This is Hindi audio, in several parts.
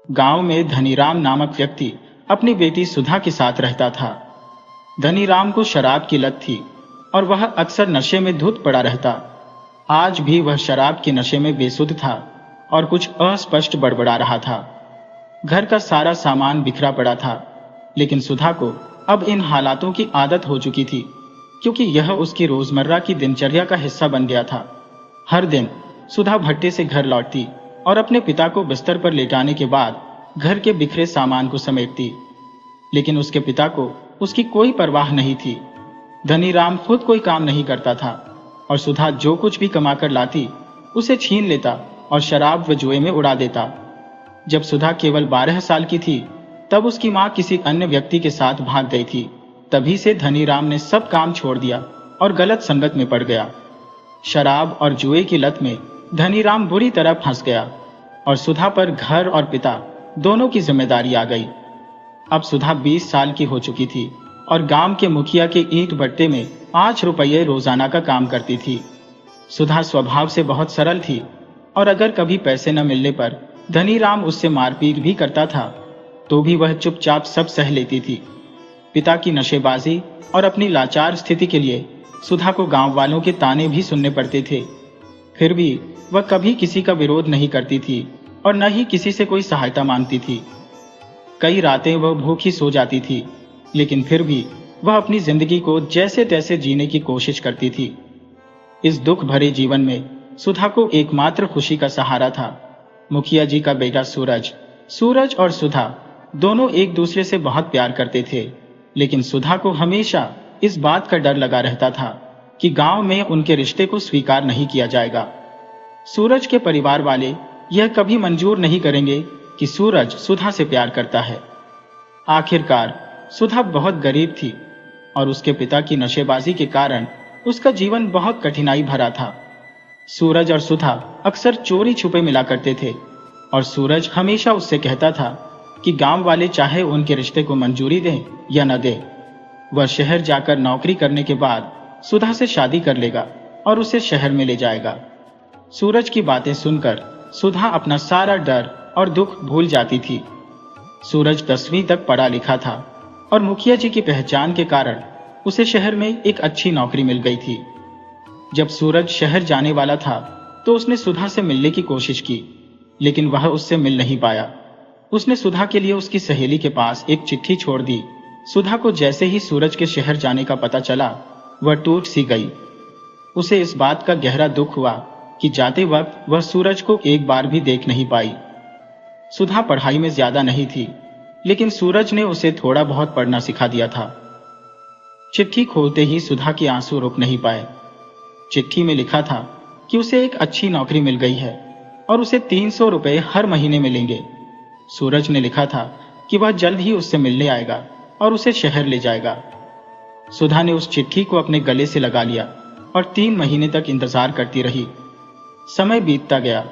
गांव में धनीराम नामक व्यक्ति अपनी बेटी सुधा के साथ रहता था। धनीराम को शराब की लत थी और वह अक्सर नशे में धुत पड़ा रहता। आज भी वह शराब के नशे में बेसुध था और कुछ अस्पष्ट बड़बड़ा रहा था। घर का सारा सामान बिखरा पड़ा था, लेकिन सुधा को अब इन हालातों की आदत हो चुकी थी, क्योंकि यह उसकी रोजमर्रा की दिनचर्या का हिस्सा बन गया था। हर दिन सुधा भट्टे से घर लौटती और अपने पिता को बिस्तर पर लेटाने के बाद घर के बिखरे सामान को समेटती, लेकिन उसके पिता को उसकी कोई परवाह नहीं थी। धनीराम खुद कोई काम नहीं करता था और सुधा जो कुछ भी कमाकर लाती उसे छीन लेता और शराब व जुए में उड़ा देता। जब सुधा केवल 12 साल की थी तब उसकी मां किसी अन्य व्यक्ति के साथ भाग गई थी। तभी से धनीराम ने सब काम छोड़ दिया और गलत संगत में पड़ गया। शराब और जुए की लत में धनीराम बुरी तरह फंस गया और सुधा पर घर और पिता दोनों की जिम्मेदारी आ गई। अब सुधा 20 साल की हो चुकी थी और गांव के मुखिया के ईंट भट्टे में 5 रुपये रोजाना का काम करती थी। सुधा स्वभाव से बहुत सरल थी और अगर कभी पैसे न मिलने पर धनीराम उससे मारपीट भी करता था तो भी वह चुपचाप सब सह लेती थी। पिता की नशेबाजी और अपनी लाचार स्थिति के लिए सुधा को गांव वालों के ताने भी सुनने पड़ते थे। फिर भी वह कभी किसी का विरोध नहीं करती थी और न ही किसी से कोई सहायता मांगती थी। कई रातें वह भूखी सो जाती थी, लेकिन फिर भी वह अपनी जिंदगी को जैसे तैसे जीने की कोशिश करती थी। इस दुख भरे जीवन में सुधा को एकमात्र खुशी का सहारा था मुखिया जी का बेटा सूरज। सूरज और सुधा दोनों एक दूसरे से बहुत प्यार करते थे, लेकिन सुधा को हमेशा इस बात का डर लगा रहता था कि गांव में उनके रिश्ते को स्वीकार नहीं किया जाएगा। सूरज के परिवार वाले यह कभी मंजूर नहीं करेंगे कि सूरज सुधा से प्यार करता है। आखिरकार सुधा बहुत गरीब थी और उसके पिता की नशेबाजी के कारण उसका जीवन बहुत कठिनाई भरा था। सूरज और सुधा अक्सर चोरी छुपे मिला करते थे और सूरज हमेशा उससे कहता था कि गांव वाले चाहे उनके रिश्ते को मंजूरी दें या न दें, वह शहर जाकर नौकरी करने के बाद सुधा से शादी कर लेगा और उसे शहर में ले जाएगा। सूरज की बातें सुनकर सुधा अपना सारा डर और दुख भूल जाती थी। सूरज 10वीं तक पढ़ा लिखा था और मुखिया जी की पहचान के कारण उसे शहर में एक अच्छी नौकरी मिल गई थी। जब सूरज शहर जाने वाला था तो उसने सुधा से मिलने की कोशिश की, लेकिन वह उससे मिल नहीं पाया। उसने सुधा के लिए उसकी सहेली के पास एक चिट्ठी छोड़ दी। सुधा को जैसे ही सूरज के शहर जाने का पता चला, वह टूट सी गई। उसे इस बात का गहरा दुख हुआ कि जाते वक्त वह सूरज को एक बार भी देख नहीं पाई। सुधा पढ़ाई में ज्यादा नहीं थी, लेकिन सूरज ने उसे थोड़ा बहुत पढ़ना सिखा दिया था। चिट्ठी खोलते ही सुधा के आंसू रुक नहीं पाए। चिट्ठी में लिखा था कि उसे एक अच्छी नौकरी मिल गई है और उसे 300 रुपये हर महीने मिलेंगे। सूरज ने लिखा था कि वह जल्द ही उससे मिलने आएगा और उसे शहर ले जाएगा। सुधा ने उस चिट्ठी को अपने गले से लगा लिया और 3 महीने तक इंतजार करती रही। समय बीतता गया,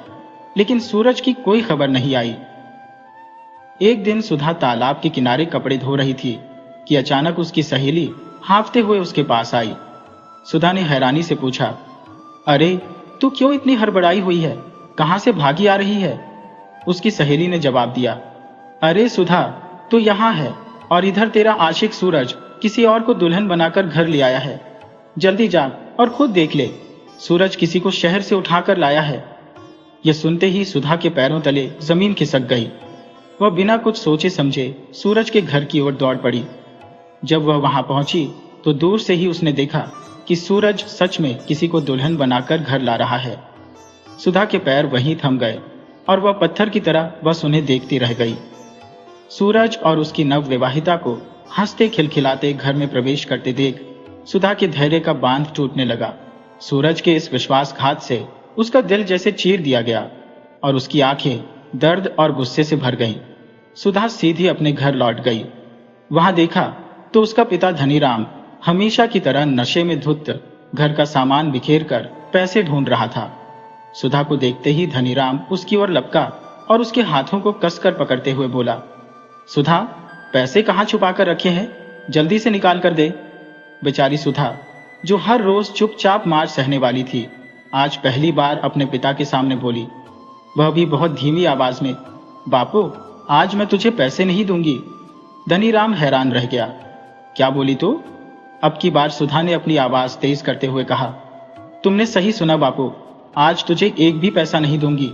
लेकिन सूरज की कोई खबर नहीं आई। एक दिन सुधा तालाब के किनारे कपड़े धो रही थी कि अचानक उसकी सहेली हाँफते हुए उसके पास आई। सुधा ने हैरानी से पूछा, अरे तू क्यों इतनी हड़बड़ाई हुई है? कहां से भागी आ रही है? उसकी सहेली ने जवाब दिया, अरे सुधा, तू यहाँ है और इधर तेरा आशिक सूरज किसी और को दुल्हन बनाकर घर ले आया है। जल्दी जा और खुद देख ले, सूरज किसी को शहर से उठाकर लाया है। यह सुनते ही सुधा के पैरों तले जमीन खिसक गई। वह बिना कुछ सोचे समझे सूरज के घर की ओर दौड़ पड़ी। जब वह वहां पहुंची तो दूर से ही उसने देखा कि सूरज सच में किसी को दुल्हन बनाकर घर ला रहा है। सुधा के पैर वहीं थम गए और वह पत्थर की तरह बस उन्हें देखती रह गई। सूरज और उसकी नवविवाहिता को हंसते खिलखिलाते घर में प्रवेश करते देख सुधा के धैर्य का बांध टूटने लगा। सूरज के इस विश्वासघात से उसका दिल जैसे चीर दिया गया और उसकी आंखें दर्द और गुस्से से भर गईं। सुधा सीधी अपने घर लौट गई। वहां देखा तो उसका पिता धनीराम हमेशा की तरह नशे में धुत घर का सामान बिखेर कर पैसे ढूंढ रहा था। सुधा को देखते ही धनीराम उसकी ओर लपका और उसके हाथों को कसकर पकड़ते हुए बोला, सुधा, पैसे कहाँ छुपा कर रखे हैं? जल्दी से निकाल कर दे। बेचारी सुधा, जो हर रोज चुपचाप मार सहने वाली थी, आज पहली बार अपने पिता के सामने बोली। वह भी बहुत धीमी आवाज में, बापू, आज मैं तुझे पैसे नहीं दूंगी। धनीराम हैरान रह गया। क्या बोली तो? अब की बार सुधा ने अपनी आवाज तेज करते हुए कहा। तुमने सही सुना बापू, आज तुझे एक भी पैसा नहीं दूंगी।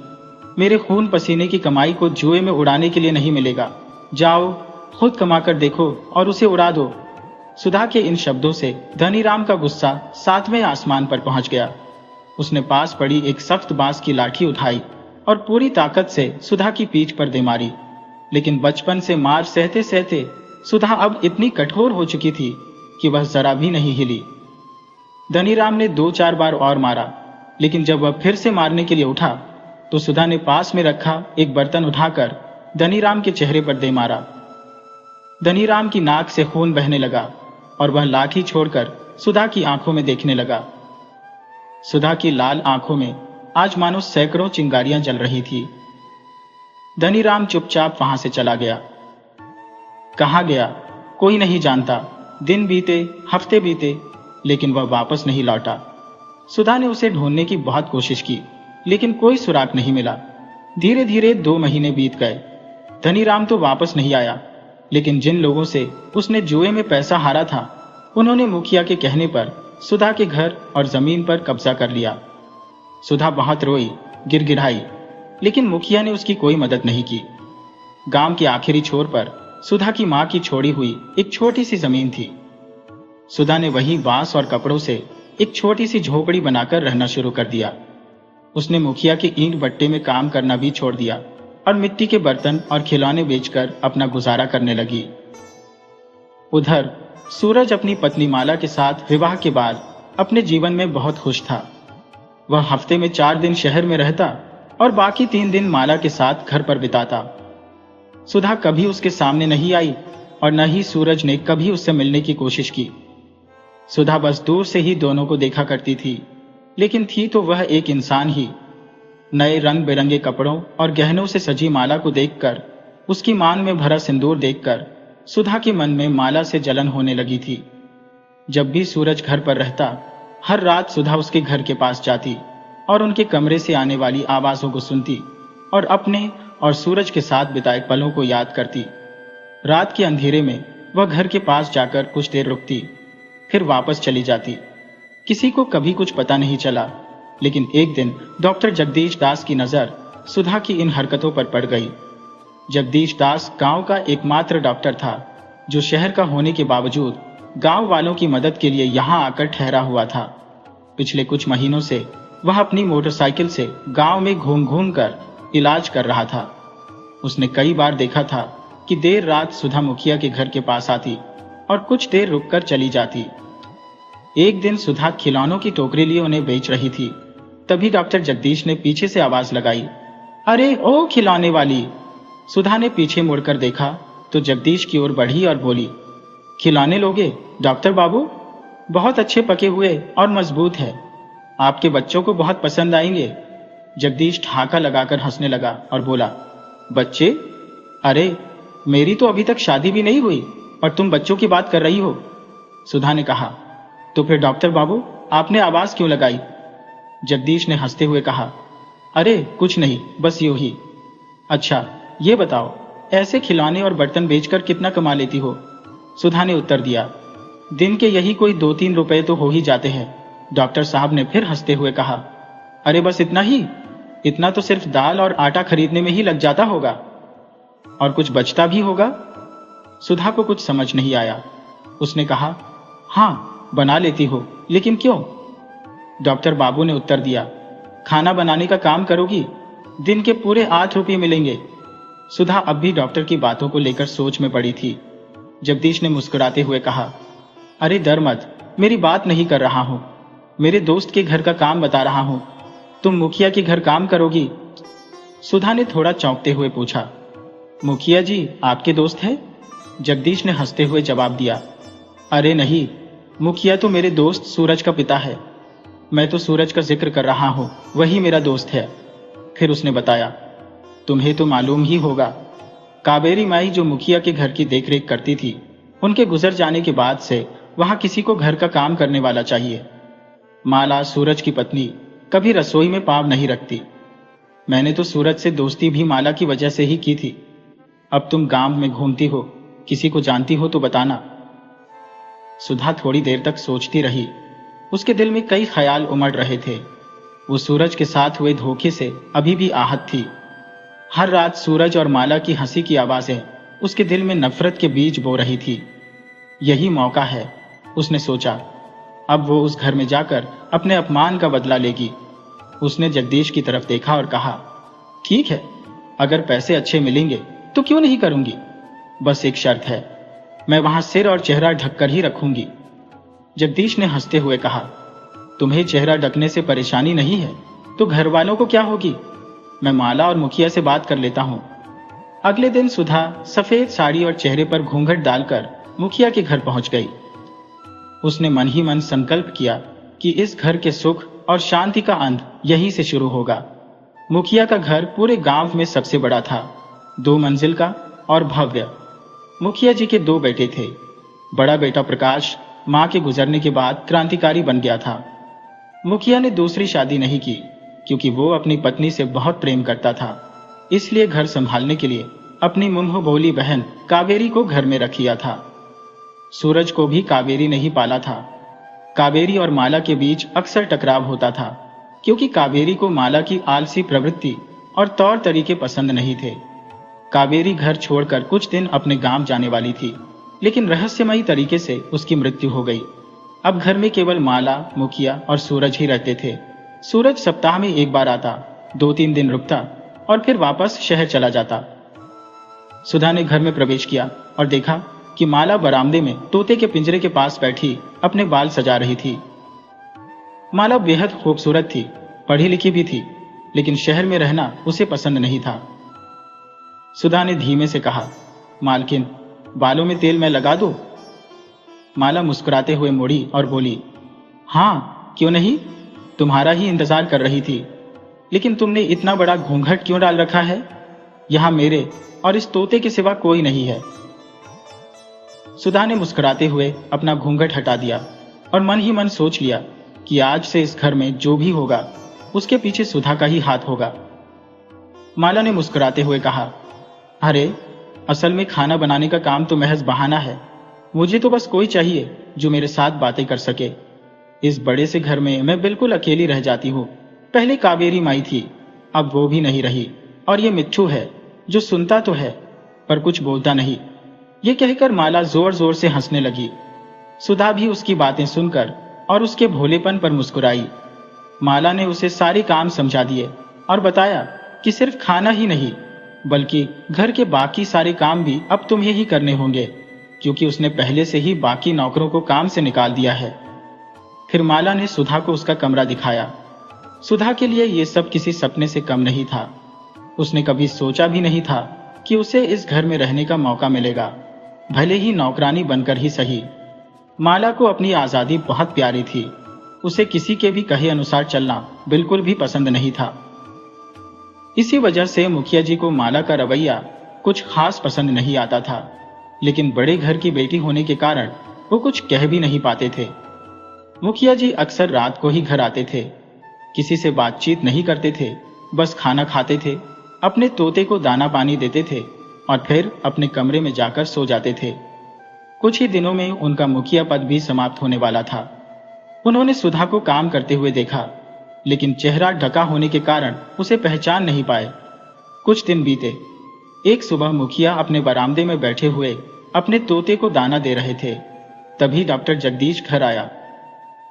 मेरे खून पसीने की कमाई को जुए में उड़ाने के लिए नहीं मिलेगा। जाओ, खुद कमा कर देखो और उसे उड़ा दो। सुधा के इन शब्दों से धनीराम का गुस्सा 7वें आसमान पर पहुंच गया। उसने पास पड़ी एक सख्त बांस की लाठी उठाई और पूरी ताकत से सुधा की पीठ पर दे मारी। लेकिन बचपन से मार सहते सहते सुधा अब इतनी कठोर हो चुकी थी कि वह जरा भी नहीं हिली। धनीराम ने 2-4 बार और मारा, लेकिन जब वह फिर से मारने के लिए उठा तो सुधा ने पास में रखा एक बर्तन उठाकर धनीराम के चेहरे पर दे मारा। धनीराम की नाक से खून बहने लगा और वह लाठी छोड़कर सुधा की आंखों में देखने लगा। सुधा की लाल आंखों में आज मानो सैकड़ों चिंगारियां जल रही थी। धनीराम चुपचाप वहां से चला गया। कहां गया कोई नहीं जानता। दिन बीते, हफ्ते बीते, लेकिन वह वापस नहीं लौटा। सुधा ने उसे ढूंढने की बहुत कोशिश की, लेकिन कोई सुराग नहीं मिला। धीरे धीरे 2 महीने बीत गए। धनीराम तो वापस नहीं आया, लेकिन जिन लोगों से उसने जुए में पैसा हारा था, उन्होंने मुखिया के कहने पर सुधा के घर और जमीन पर कब्जा कर लिया। सुधा बहुत रोई, गिड़गिड़ाई, लेकिन मुखिया ने उसकी कोई मदद नहीं की। गांव के आखिरी छोर पर सुधा की मां की छोड़ी हुई एक छोटी सी जमीन थी। सुधा ने वहीं बांस और कपड़ों से एक छोटी सी झोपड़ी बनाकर रहना शुरू कर दिया। उसने मुखिया के ईंट भट्टे में काम करना भी छोड़ दिया और मिट्टी के बर्तन और खिलौने बेचकर अपना गुजारा करने लगी। उधर सूरज अपनी पत्नी माला के साथ विवाह के बाद अपने जीवन में बहुत खुश था। वह हफ्ते में 4 दिन शहर में रहता और बाकी 3 दिन माला के साथ घर पर बिताता। सुधा कभी उसके सामने नहीं आई और न ही सूरज ने कभी उससे मिलने की कोशिश की। सुधा बस दूर से ही दोनों को देखा करती थी, लेकिन थी तो वह एक इंसान ही। नए रंग बिरंगे कपड़ों और गहनों से सजी माला को देखकर, उसकी मांग में भरा सिंदूर देखकर सुधा के मन में माला से जलन होने लगी थी। जब भी सूरज घर पर रहता, हर रात सुधा उसके घर के पास जाती और उनके कमरे से आने वाली आवाजों को सुनती और अपने और सूरज के साथ बिताए पलों को याद करती। रात के अंधेरे में वह घर के पास जाकर कुछ देर रुकती, फिर वापस चली जाती। किसी को कभी कुछ पता नहीं चला, लेकिन एक दिन डॉक्टर जगदीश दास की नजर सुधा की इन हरकतों पर पड़ गई। जगदीश दास गांव का एकमात्र डॉक्टर था जो शहर का होने के बावजूद गांव वालों की मदद के लिए यहां आकर ठहरा हुआ था। पिछले कुछ महीनों से वह अपनी मोटरसाइकिल से गांव में घूम घूम कर इलाज कर रहा था। उसने कई बार देखा था कि देर रात सुधा मुखिया के घर के पास आती और कुछ देर रुककर चली जाती। एक दिन सुधा खिलौनों की टोकरी लिए उन्हें बेच रही थी। तभी डॉक्टर जगदीश ने पीछे से आवाज लगाई, अरे ओ खिलौने वाली। सुधा ने पीछे मुड़कर देखा तो जगदीश की ओर बढ़ी और बोली, खिलौने लोगे डॉक्टर बाबू? बहुत अच्छे पके हुए और मजबूत है, आपके बच्चों को बहुत पसंद आएंगे। जगदीश ठहाका लगाकर हंसने लगा और बोला, बच्चे? अरे मेरी तो अभी तक शादी भी नहीं हुई और तुम बच्चों की बात कर रही हो। सुधा ने कहा, तो फिर डॉक्टर बाबू आपने आवाज क्यों लगाई? जगदीश ने हंसते हुए कहा, अरे कुछ नहीं, बस यूं ही। अच्छा ये बताओ, ऐसे खिलौने और बर्तन बेचकर कितना कमा लेती हो? सुधा ने उत्तर दिया, दिन के यही कोई 2-3 रुपए तो हो ही जाते हैं। डॉक्टर साहब ने फिर हंसते हुए कहा, अरे बस इतना ही? इतना तो सिर्फ दाल और आटा खरीदने में ही लग जाता होगा, और कुछ बचता भी होगा? सुधा को कुछ समझ नहीं आया। उसने कहा, हाँ बना लेती हो, लेकिन क्यों? डॉक्टर बाबू ने उत्तर दिया, खाना बनाने का काम करोगी, दिन के पूरे 8 रुपये मिलेंगे। सुधा अब भी डॉक्टर की बातों को लेकर सोच में पड़ी थी। जगदीश ने मुस्कुराते हुए कहा, अरे डर मत, मेरी बात नहीं कर रहा हूं, मेरे दोस्त के घर का काम बता रहा हूं। तुम मुखिया के घर काम करोगी? सुधा ने थोड़ा चौंकते हुए पूछा, मुखिया जी आपके दोस्त हैं? जगदीश ने हंसते हुए जवाब दिया, अरे नहीं, मुखिया तो मेरे दोस्त सूरज का पिता है। मैं तो सूरज का जिक्र कर रहा हूं, वही मेरा दोस्त है। फिर उसने बताया, तुम्हें तो मालूम ही होगा, कावेरी माई जो मुखिया के घर की देखरेख करती थी, उनके गुजर जाने के बाद से वहां किसी को घर का काम करने वाला चाहिए। माला सूरज की पत्नी कभी रसोई में पाँव नहीं रखती। मैंने तो सूरज से दोस्ती भी माला की वजह से ही की थी। अब तुम गांव में घूमती हो, किसी को जानती हो तो बताना। सुधा थोड़ी देर तक सोचती रही। उसके दिल में कई ख्याल उमड़ रहे थे। वो सूरज के साथ हुए धोखे से अभी भी आहत थी। हर रात सूरज और माला की हंसी की आवाजें उसके दिल में नफरत के बीज बो रही थी। यही मौका है, उसने सोचा। अब वो उस घर में जाकर अपने अपमान का बदला लेगी। उसने जगदीश की तरफ देखा और कहा, ठीक है, अगर पैसे अच्छे मिलेंगे तो क्यों नहीं करूंगी। बस एक शर्त है, मैं वहां सिर और चेहरा ढककर ही रखूंगी। जगदीश ने हंसते हुए कहा, तुम्हें चेहरा ढकने से परेशानी नहीं है तो घर वालों को क्या होगी। मैं माला और मुखिया से बात कर लेता हूं। अगले दिन सुधा सफेद साड़ी और चेहरे पर घूंघट डालकर मुखिया के घर पहुंच गई। उसने मन ही मन संकल्प किया कि इस घर के सुख और शांति का अंत यहीं से शुरू होगा। मुखिया का घर पूरे गांव में सबसे बड़ा था, 2 मंजिल का और भव्य। मुखिया जी के 2 बेटे थे। बड़ा बेटा प्रकाश मां के गुजरने के बाद क्रांतिकारी बन गया था। मुखिया ने दूसरी शादी नहीं की क्योंकि वो अपनी पत्नी से बहुत प्रेम करता था। इसलिए घर संभालने के लिए अपनी मुंह बोली बहन कावेरी को घर में रख लिया था। सूरज को भी कावेरी ने ही पाला था। कावेरी और माला के बीच अक्सर टकराव होता था क्योंकि कावेरी को माला की आलसी प्रवृत्ति और तौर तरीके पसंद नहीं थे। कावेरी घर छोड़कर कुछ दिन अपने गांव जाने वाली थी, लेकिन रहस्यमयी तरीके से उसकी मृत्यु हो गई। अब घर में केवल माला, मुखिया और सूरज ही रहते थे। सूरज सप्ताह में 1 बार आता, 2-3 दिन रुकता और फिर वापस शहर चला जाता। सुधा ने घर में प्रवेश किया और देखा कि माला बरामदे में तोते के पिंजरे के पास बैठी अपने बाल सजा रही थी। माला बेहद खूबसूरत थी, पढ़ी लिखी भी थी, लेकिन शहर में रहना उसे पसंद नहीं था। सुधा ने धीमे से कहा, मालकिन, बालों में तेल मैं लगा दूं? माला मुस्कुराते हुए मुड़ी और बोली, हाँ क्यों नहीं, तुम्हारा ही इंतजार कर रही थी। लेकिन तुमने इतना बड़ा घूंघट क्यों डाल रखा है? यहां मेरे और इस तोते के सिवा कोई नहीं है। सुधा ने मुस्कुराते हुए अपना घूंघट हटा दिया और मन ही मन सोच लिया कि आज से इस घर में जो भी होगा उसके पीछे सुधा का ही हाथ होगा। माला ने मुस्कुराते हुए कहा, अरे असल में खाना बनाने का काम तो महज बहाना है। मुझे तो बस कोई चाहिए जो मेरे साथ बातें कर सके। इस बड़े से घर में मैं बिल्कुल अकेली रह जाती हूँ। पहले कावेरी माई थी, अब वो भी नहीं रही, और ये मिच्छू है जो सुनता तो है पर कुछ बोलता नहीं। ये कहकर माला जोर जोर से हंसने लगी। सुधा भी उसकी बातें सुनकर और उसके भोलेपन पर मुस्कुराई। माला ने उसे सारे काम समझा दिए और बताया कि सिर्फ खाना ही नहीं बल्कि घर के बाकी सारे काम भी अब तुम्हें ही करने होंगे, क्योंकि उसने पहले से ही बाकी नौकरों को काम से निकाल दिया है। फिर माला ने सुधा को उसका कमरा दिखाया। सुधा के लिए यह सब किसी सपने से कम नहीं था। उसने कभी सोचा भी नहीं था कि उसे इस घर में रहने का मौका मिलेगा, भले ही नौकरानी बनकर ही सही। माला को अपनी आजादी बहुत प्यारी थी। उसे किसी के भी कहे अनुसार चलना बिल्कुल भी पसंद नहीं था। इसी वजह से मुखिया जी को माला का रवैया कुछ खास पसंद नहीं आता था, लेकिन बड़े घर की बेटी होने के कारण वो कुछ कह भी नहीं पाते थे। मुखिया जी अक्सर रात को ही घर आते थे। किसी से बातचीत नहीं करते थे, बस खाना खाते थे, अपने तोते को दाना पानी देते थे और फिर अपने कमरे में जाकर सो जाते थे। कुछ ही दिनों में उनका मुखिया पद भी समाप्त होने वाला था। उन्होंने सुधा को काम करते हुए देखा, लेकिन चेहरा ढका होने के कारण उसे पहचान नहीं पाए। कुछ दिन बीते। एक सुबह मुखिया अपने बरामदे में बैठे हुए अपने तोते को दाना दे रहे थे। तभी डॉक्टर जगदीश घर आया।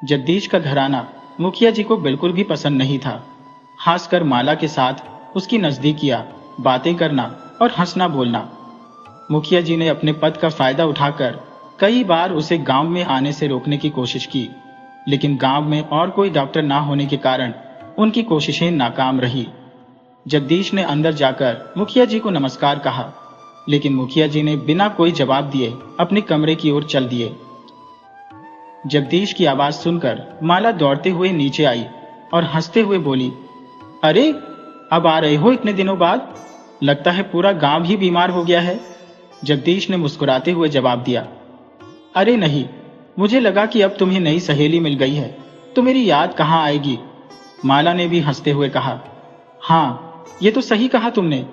जगदीश का घर आना मुखिया जी को बिल्कुल भी पसंद नहीं था। खासकर माला के साथ उसकी नजदीकियां, बातें करना और हंसना बोलना। मुखिया जी ने अपने पद का फायदा उठाकर कई बार उसे गांव में आने से रोकने की कोशिश की, लेकिन गांव में और कोई डॉक्टर ना होने के कारण उनकी कोशिशें नाकाम रही। जगदीश ने अंदर जाकर मुखिया जी को नमस्कार कहा, लेकिन मुखिया जी ने बिना कोई जवाब दिए अपने कमरे की ओर चल दिए। जगदीश की आवाज सुनकर माला दौड़ते हुए नीचे आई और हंसते हुए बोली, अरे अब आ रहे हो इतने दिनों बाद? लगता है पूरा गांव ही बीमार हो गया है। जगदीश ने मुस्कुराते हुए जवाब दिया, अरे नहीं, मुझे लगा कि अब तुम्हें नई सहेली मिल गई है तो मेरी याद कहाँ आएगी। माला ने भी हंसते हुए कहा, हाँ ये तो सही कहा तुमने।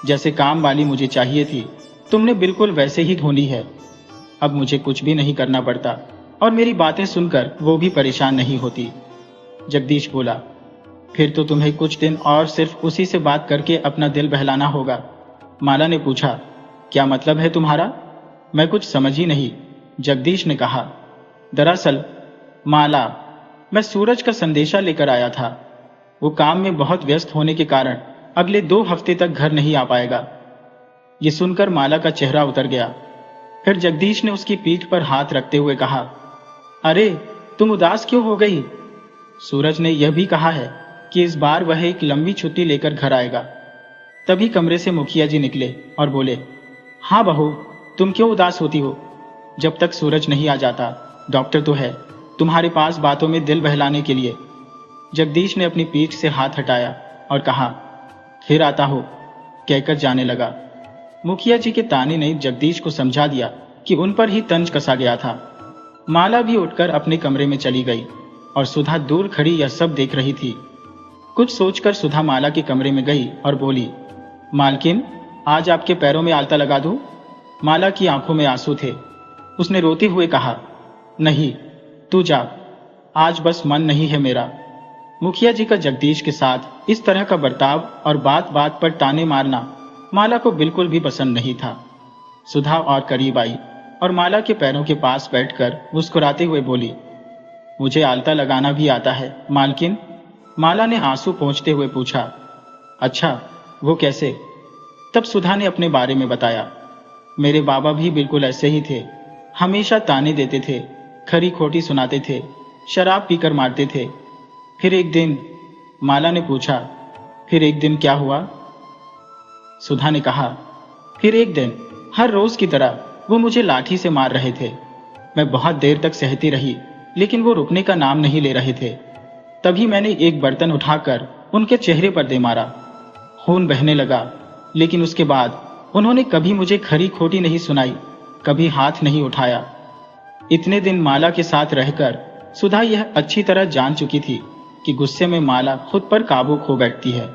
जैसे काम वाली मुझे चाहिए थी, तुमने बिल्कुल वैसे ही ढूंढी है। अब मुझे कुछ भी नहीं करना पड़ता और मेरी बातें सुनकर वो भी परेशान नहीं होती। जगदीश बोला, फिर तो तुम्हें कुछ दिन और सिर्फ उसी से बात करके अपना दिल बहलाना होगा। माला ने पूछा, क्या मतलब है तुम्हारा? मैं कुछ समझ ही नहीं, जगदीश ने कहा। दरअसल माला, मैं सूरज का संदेशा लेकर आया था। वो काम में बहुत व्यस्त होने के कारण अगले 2 हफ्ते तक घर नहीं आ पाएगा। ये सुनकर माला का चेहरा उतर गया। फिर जगदीश ने उसकी पीठ पर हाथ रखते हुए कहा, अरे तुम उदास क्यों हो गई? सूरज ने यह भी कहा है कि इस बार वह एक लंबी छुट्टी लेकर घर आएगा। तभी कमरे से मुखिया जी निकले और बोले, हाँ बहू, तुम क्यों उदास होती हो? जब तक सूरज नहीं आ जाता, डॉक्टर तो है तुम्हारे पास बातों में दिल बहलाने के लिए। जगदीश ने अपनी पीठ से हाथ हटाया और कहा, फिर आता हो, कहकर जाने लगा। मुखिया जी के ताने ने जगदीश को समझा दिया कि उन पर ही तंज कसा गया था। माला भी उठकर अपने कमरे में चली गई और सुधा दूर खड़ी यह सब देख रही थी। कुछ सोचकर सुधा माला के कमरे में गई और बोली, मालकिन, आज आपके पैरों में आलता लगा दूं? माला की आंखों में आंसू थे। उसने रोते हुए कहा, नहीं, तू जा, आज बस मन नहीं है मेरा। मुखिया जी का जगदीश के साथ इस तरह का बर्ताव और बात बात पर ताने मारना माला को बिल्कुल भी पसंद नहीं था। सुधा और करीब आई और माला के पैरों के पास बैठकर मुस्कुराते हुए बोली, मुझे आलता लगाना भी आता है मालकिन। माला ने आंसू पोंछते हुए पूछा, अच्छा, वो कैसे? तब सुधा ने अपने बारे में बताया, मेरे बाबा भी बिल्कुल ऐसे ही थे, हमेशा ताने देते थे, खरी खोटी सुनाते थे, शराब पीकर मारते थे। फिर एक दिन, माला ने पूछा, फिर एक दिन क्या हुआ? सुधा ने कहा, फिर एक दिन हर रोज की तरह वो मुझे लाठी से मार रहे थे। मैं बहुत देर तक सहती रही, लेकिन वो रुकने का नाम नहीं ले रहे थे। तभी मैंने एक बर्तन उठाकर उनके चेहरे पर दे मारा। खून बहने लगा, लेकिन उसके बाद उन्होंने कभी मुझे खरी खोटी नहीं सुनाई, कभी हाथ नहीं उठाया। इतने दिन माला के साथ रहकर सुधा यह अच्छी तरह जान चुकी थी कि गुस्से में माला खुद पर काबू खो बैठती है।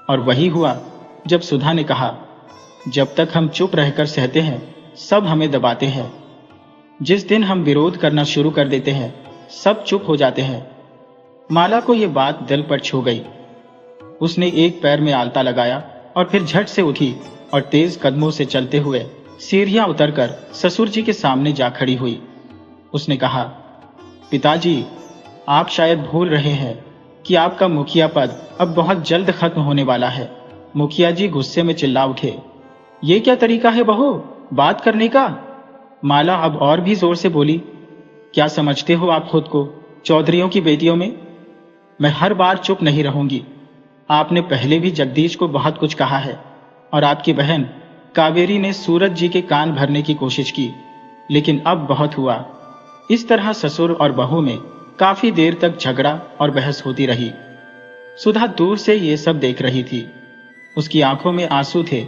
और वही हुआ जब सुधा ने कहा, जब तक हम चुप रहकर सहते हैं, सब हमें दबाते हैं। जिस दिन हम विरोध करना शुरू कर देते हैं, सब चुप हो जाते हैं। माला को यह बात दिल पर छू गई। उसने एक पैर में आलता लगाया और फिर झट से उठी और तेज कदमों से चलते हुए सीढ़ियां उतरकर ससुर जी के सामने जा खड़ी हुई। उसने कहा, पिताजी, आप शायद भूल रहे हैं कि आपका मुखिया पद अब बहुत जल्द खत्म होने वाला है। मुखिया जी गुस्से में चिल्ला उठे, ये क्या तरीका है बहू बात करने का? माला अब और भी जोर से बोली, क्या समझते हो आप खुद को चौधरियों की बेटियों में? मैं हर बार चुप नहीं रहूंगी। आपने पहले भी जगदीश को बहुत कुछ कहा है और आपकी बहन कावेरी ने सूरज जी के कान भरने की कोशिश की, लेकिन अब बहुत हुआ। इस तरह ससुर और बहू में काफी देर तक झगड़ा और बहस होती रही। सुधा दूर से ये सब देख रही थी। उसकी आंखों में आंसू थे,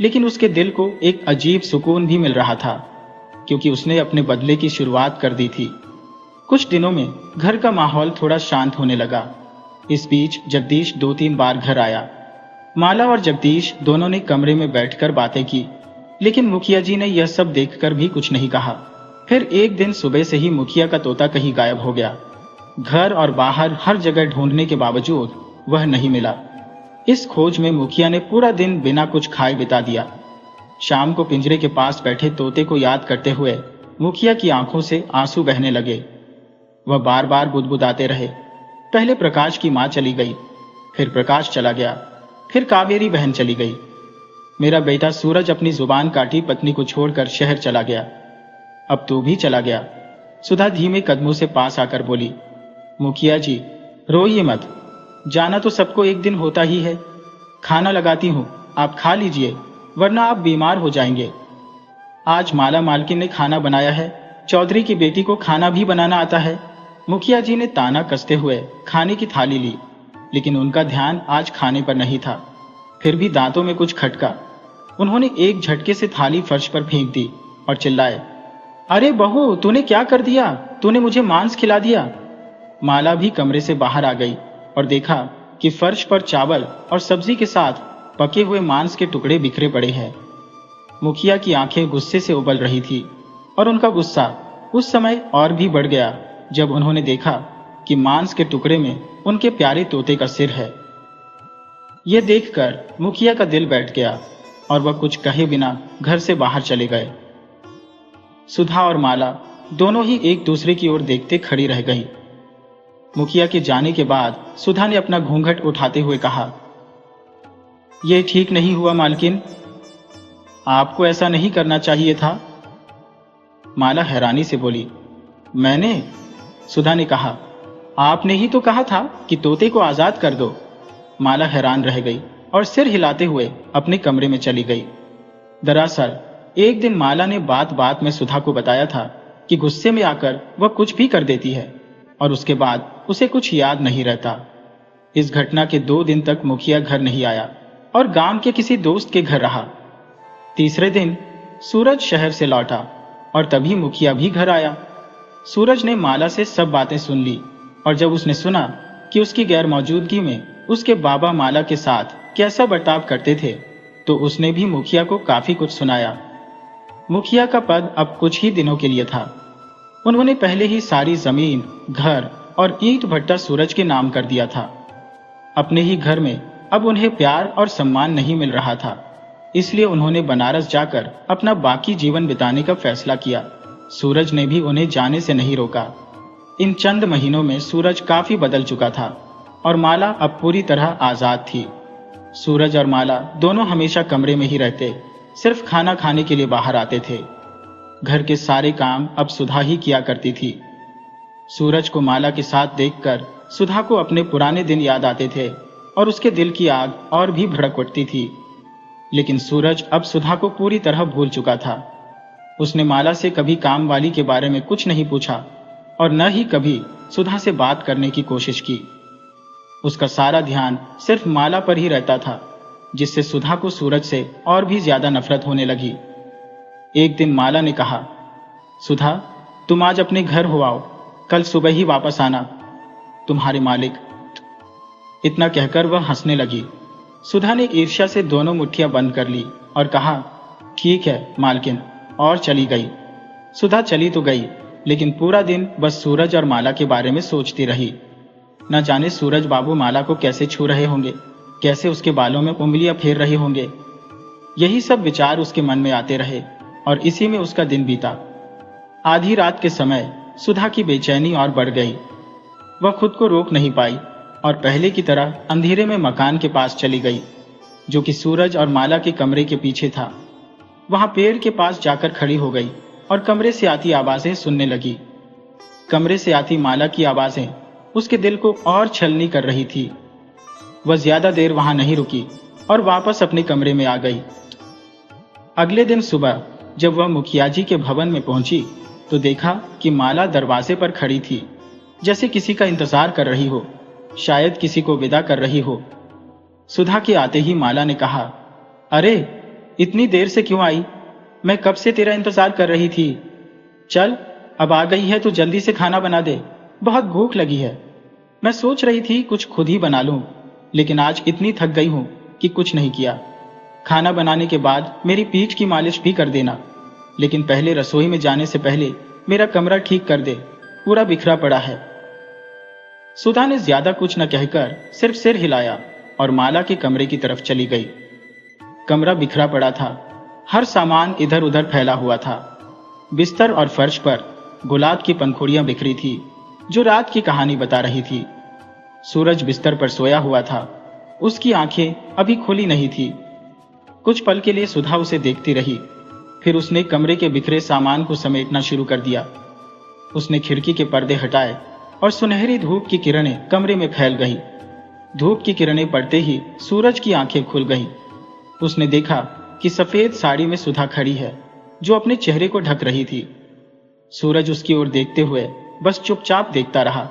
लेकिन उसके दिल को एक अजीब सुकून भी मिल रहा था, क्योंकि उसने अपने बदले की शुरुआत कर दी थी। कुछ दिनों में घर का माहौल थोड़ा शांत होने लगा। इस बीच जगदीश 2-3 बार घर आया। माला और जगदीश दोनों ने कमरे में बैठकर बातें की, लेकिन मुखिया जी ने यह सब देखकर भी कुछ नहीं कहा। फिर एक दिन सुबह से ही मुखिया का तोता कहीं गायब हो गया। घर और बाहर हर जगह ढूंढने के बावजूद वह नहीं मिला। इस खोज में मुखिया ने पूरा दिन बिना कुछ खाए बिता दिया। शाम को पिंजरे के पास बैठे तोते को याद करते हुए मुखिया की आंखों से आंसू बहने लगे। वह बार बार बुदबुदाते रहे। पहले प्रकाश की मां चली गई, फिर प्रकाश चला गया, फिर कावेरी बहन चली गई। मेरा बेटा सूरज अपनी जुबान काटी पत्नी को छोड़कर शहर चला गया। अब तू भी चला गया। सुधा धीमे कदमों से पास आकर बोली, मुखिया जी, रोइए मत, जाना तो सबको एक दिन होता ही है। खाना लगाती हूँ, आप खा लीजिए, वरना आप बीमार हो जाएंगे। आज माला मालकिन ने खाना बनाया है। चौधरी की बेटी को खाना भी बनाना आता है। मुखिया जी ने ताना कसते हुए खाने की थाली ली, लेकिन उनका ध्यान आज खाने पर नहीं था। फिर भी दांतों में कुछ खटका। उन्होंने एक झटके से थाली फर्श पर फेंक दी और चिल्लाए, अरे बहू, तूने क्या कर दिया? तूने मुझे मांस खिला दिया। माला भी कमरे से बाहर आ गई और देखा कि फर्श पर चावल और सब्जी के साथ पके हुए मांस के टुकड़े बिखरे पड़े हैं। मुखिया की आंखें गुस्से से उबल रही थी और उनका गुस्सा उस समय और भी बढ़ गया जब उन्होंने देखा कि मांस के टुकड़े में उनके प्यारे तोते का सिर है। यह देखकर मुखिया का दिल बैठ गया और वह कुछ कहे बिना घर से बाहर चले गए। सुधा और माला दोनों ही एक दूसरे की ओर देखते खड़ी रह गई। मुखिया के जाने के बाद सुधा ने अपना घूंघट उठाते हुए कहा, यह ठीक नहीं हुआ मालकिन, आपको ऐसा नहीं करना चाहिए था। माला हैरानी से बोली, मैंने? सुधा ने कहा, आपने ही तो कहा था कि तोते को आजाद कर दो। माला हैरान रह गई और सिर हिलाते हुए अपने कमरे में चली गई। दरअसल एक दिन माला ने बात बात में सुधा को बताया था कि गुस्से में आकर वह कुछ भी कर देती है और उसके बाद उसे कुछ याद नहीं रहता। इस घटना के 2 दिन तक मुखिया घर नहीं आया और गांव के किसी दोस्त के घर रहा। तीसरे दिन सूरज शहर से लौटा और तभी मुखिया भी घर आया। सूरज ने माला से सब बातें सुन ली और जब उसने सुना कि उसकी गैर मौजूदगी में उसके बाबा माला के साथ कैसा बर्ताव करते थे, तो उसने भी मुखिया को काफी कुछ सुनाया। मुखिया का पद अब कुछ ही दिनों के लिए था। उन्होंने पहले ही सारी जमीन, घर और ईंट भट्टा सूरज के नाम कर दिया था। अपने ही घर में अब उन्हें प्यार और सम्मान नहीं मिल रहा था, इसलिए उन्होंने बनारस जाकर अपना बाकी जीवन बिताने का फैसला किया। सूरज ने भी उन्हें जाने से नहीं रोका। इन चंद महीनों में सूरज काफी बदल चुका था और माला अब पूरी तरह आजाद थी। सूरज और माला दोनों हमेशा कमरे में ही रहते, सिर्फ खाना खाने के लिए बाहर आते थे। घर के सारे काम अब सुधा ही किया करती थी। सूरज को माला के साथ देखकर सुधा को अपने पुराने दिन याद आते थे और उसके दिल की आग और भी भड़क उठती थी। लेकिन सूरज अब सुधा को पूरी तरह भूल चुका था। उसने माला से कभी काम वाली के बारे में कुछ नहीं पूछा और न ही कभी सुधा से बात करने की कोशिश की। उसका सारा ध्यान सिर्फ माला पर ही रहता था, जिससे सुधा को सूरज से और भी ज्यादा नफरत होने लगी। एक दिन माला ने कहा, सुधा, तुम आज अपने घर हो आओ, कल सुबह ही वापस आना, तुम्हारे मालिक। इतना कहकर वह हंसने लगी। सुधा ने ईर्ष्या से दोनों मुट्ठियां बंद कर ली और कहा, ठीक है मालकिन, और चली गई। सुधा चली तो गई, लेकिन पूरा दिन बस सूरज और माला के बारे में सोचती रही। न जाने सूरज बाबू माला को कैसे छू रहे होंगे, कैसे उसके बालों में उंगलियां फेर रहे होंगे। यही सब विचार उसके मन में आते रहे और इसी में उसका दिन बीता। आधी रात के समय सुधा की बेचैनी और बढ़ गई। वह खुद को रोक नहीं पाई और पहले की तरह अंधेरे में मकान के पास चली गई, जो कि सूरज और माला के कमरे के पीछे था। वहां पेड़ के पास जाकर खड़ी हो गई और कमरे से आती आवाजें सुनने लगी। कमरे से आती माला की आवाजें उसके दिल को और छलनी कर रही थी। वह ज्यादा देर वहां नहीं रुकी और वापस अपने कमरे में आ गई। अगले दिन सुबह जब वह मुखिया जी के भवन में पहुंची तो देखा कि माला दरवाजे पर खड़ी थी, जैसे किसी का इंतजार कर रही हो, शायद किसी को विदा कर रही हो। सुधा के आते ही माला ने कहा, अरे इतनी देर से क्यों आई? मैं कब से तेरा इंतजार कर रही थी। चल, अब आ गई है तो जल्दी से खाना बना दे, बहुत भूख लगी है। मैं सोच रही थी कुछ खुद ही बना लूं, लेकिन आज इतनी थक गई हूं कि कुछ नहीं किया। खाना बनाने के बाद मेरी पीठ की मालिश भी कर देना, लेकिन पहले रसोई में जाने से पहले मेरा कमरा ठीक कर दे, पूरा बिखरा पड़ा है। सुधा ने ज्यादा कुछ न कहकर सिर्फ सिर हिलाया और माला के कमरे की तरफ चली गई। कमरा बिखरा पड़ा था, हर सामान इधर उधर फैला हुआ था। बिस्तर और फर्श पर गुलाब की पंखुड़ियां बिखरी थी, जो रात की कहानी बता रही थी। सूरज बिस्तर पर सोया हुआ था, उसकी आंखें अभी खुली नहीं थी। कुछ पल के लिए सुधा उसे देखती रही, फिर उसने कमरे के बिखरे सामान को समेटना शुरू कर दिया। उसने खिड़की के पर्दे हटाए और सुनहरी धूप की किरणें कमरे में फैल गई। धूप की किरणें पड़ते ही सूरज की आंखें खुल गईं। उसने देखा कि सफेद साड़ी में सुधा खड़ी है, जो अपने चेहरे को ढक रही थी। सूरज उसकी ओर देखते हुए बस चुपचाप देखता रहा।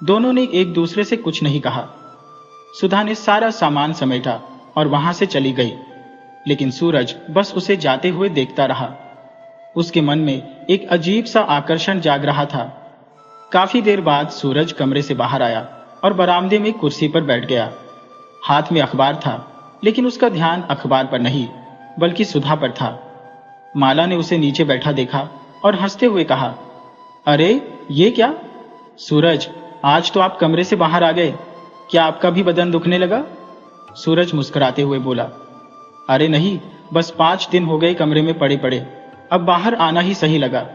दोनों ने एक दूसरे से कुछ नहीं कहा। सुधा ने सारा सामान समेटा और वहां से चली गई, लेकिन सूरज बस उसे जाते हुए देखता रहा। उसके मन में एक अजीब सा आकर्षण जाग रहा था। काफी देर बाद सूरज कमरे से बाहर आया और बरामदे में कुर्सी पर बैठ गया। हाथ में अखबार था लेकिन उसका ध्यान अखबार पर नहीं बल्कि सुधा पर था। माला ने उसे नीचे बैठा देखा और हंसते हुए कहा, अरे ये क्या सूरज, आज तो आप कमरे से बाहर आ गए। क्या आपका भी बदन दुखने लगा? सूरज मुस्कुराते हुए बोला, अरे नहीं, बस 5 दिन हो गए कमरे में पड़े पड़े, अब बाहर आना ही सही लगा।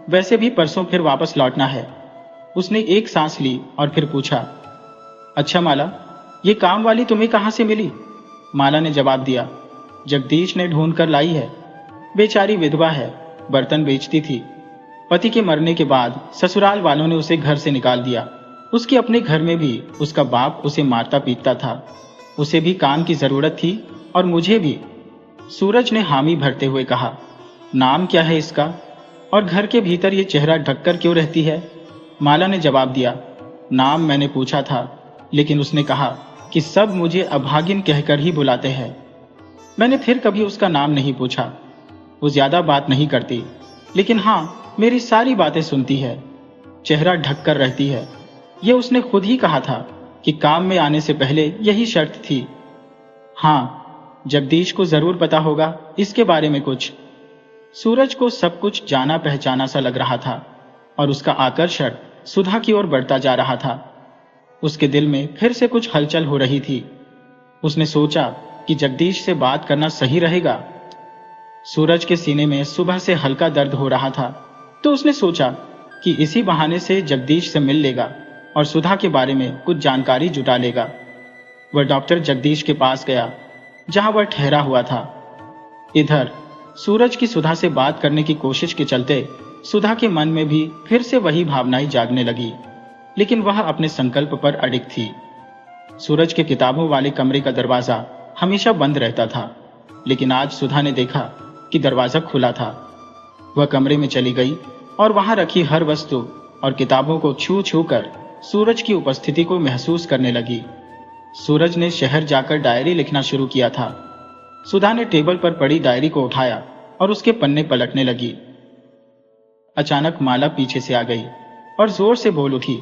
वैसे भी परसों फिर वापस लौटना है। उसने एक सांस ली और फिर पूछा, अच्छा माला, ये काम वाली तुम्हें कहां से मिली? माला ने जवाब दिया, जगदीश ने ढूंढ कर लाई है। बेचारी विधवा है, बर्तन बेचती थी। पति के मरने के बाद ससुराल वालों ने उसे घर से निकाल दिया। उसके अपने घर में भी उसका बाप उसे मारता पीटता था। उसे भी काम की जरूरत थी और मुझे भी। सूरज ने हामी भरते हुए कहा, नाम क्या है इसका? और घर के भीतर ये चेहरा ढककर क्यों रहती है? माला ने जवाब दिया, नाम मैंने पूछा था, लेकिन उसने कहा कि सब मुझे अभागिन कहकर ही बुलाते हैं। मैंने फिर कभी उसका नाम नहीं पूछा। वो ज्यादा बात नहीं करती, लेकिन हाँ, मेरी सारी बातें सुनती है। चेहरा ढककर रहती है। ये उसने खुद ही कहा था कि काम में आने से पहले यही शर्त थी। हाँ, जगदीश को जरूर पता होगा इसके बारे में कुछ। सूरज को सब कुछ जाना पहचाना सा लग रहा था और उसका आकर्षण सुधा की ओर बढ़ता जा रहा था। उसके दिल में फिर से कुछ हलचल हो रही थी। उसने सोचा कि जगदीश से बात करना सही रहेगा। सूरज के सीने में सुबह से हल्का दर्द हो रहा था, तो उसने सोचा कि इसी बहाने से जगदीश से मिल लेगा और सुधा के बारे में कुछ जानकारी जुटा लेगा। वह डॉक्टर जगदीश के पास गया, जहां वह ठहरा हुआ था। इधर सूरज की सुधा से बात करने की कोशिश के चलते सुधा के मन में भी फिर से वही भावनाएं जागने लगी, लेकिन वह अपने संकल्प पर अडिग थी। सूरज के किताबों वाले कमरे का दरवाजा हमेशा बंद रहता था, लेकिन आज सुधा ने देखा कि दरवाजा खुला था। वह कमरे में चली गई और वहां रखी हर वस्तु और किताबों को छू छू कर सूरज की उपस्थिति को महसूस करने लगी। सूरज ने शहर जाकर डायरी लिखना शुरू किया था। सुधा ने टेबल पर पड़ी डायरी को उठाया और उसके पन्ने पलटने लगी। अचानक माला पीछे से आ गई और जोर से बोल उठी,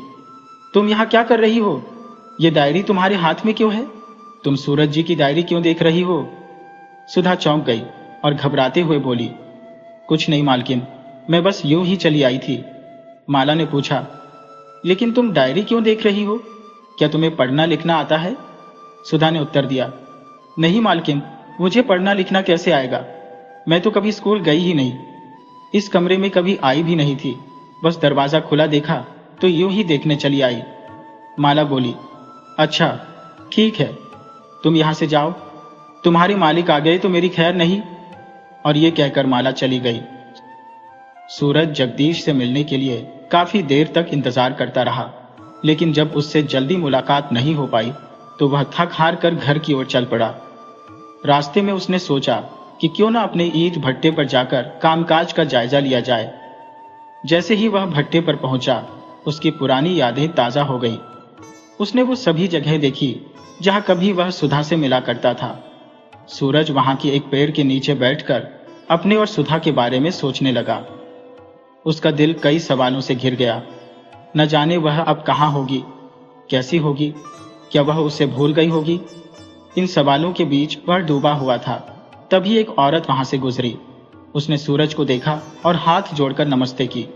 तुम यहां क्या कर रही हो? ये डायरी तुम्हारे हाथ में क्यों है? तुम सूरज जी की डायरी क्यों देख रही हो? सुधा चौंक गई और घबराते हुए बोली, कुछ नहीं मालकिन, मैं बस यूं ही चली आई थी। माला ने पूछा, लेकिन तुम डायरी क्यों देख रही हो? क्या तुम्हें पढ़ना लिखना आता है? सुधा ने उत्तर दिया, नहीं मालकिन, मुझे पढ़ना लिखना कैसे आएगा? मैं तो कभी स्कूल गई ही नहीं, इस कमरे में कभी आई भी नहीं थी। बस दरवाजा खुला देखा तो यूं ही देखने चली आई। माला बोली, अच्छा ठीक है, तुम यहां से जाओ, तुम्हारे मालिक आ गए तो मेरी खैर नहीं। और ये कहकर माला चली गई। सूरज जगदीश से मिलने के लिए काफी देर तक इंतजार करता रहा, लेकिन जब उससे जल्दी मुलाकात नहीं हो पाई तो वह थक हार कर घर की ओर चल पड़ा। रास्ते में उसने सोचा कि क्यों न अपने ईंट भट्टे पर जाकर कामकाज का जायजा लिया जाए। जैसे ही वह भट्टे पर पहुंचा, उसकी पुरानी यादें ताजा हो गई। उसने वो सभी जगह देखी जहां कभी वह सुधा से मिला करता था। सूरज वहां की एक पेड़ के नीचे बैठकर अपने और सुधा के बारे में सोचने लगा। उसका दिल कई सवालों से घिर गया। न जाने वह अब कहां होगी, कैसी होगी, क्या वह उसे भूल गई होगी? इन सवालों के बीच वह डूबा हुआ था। तभी एक औरत वहां से गुजरी। उसने सूरज को देखा और हाथ जोड़कर नमस्ते की।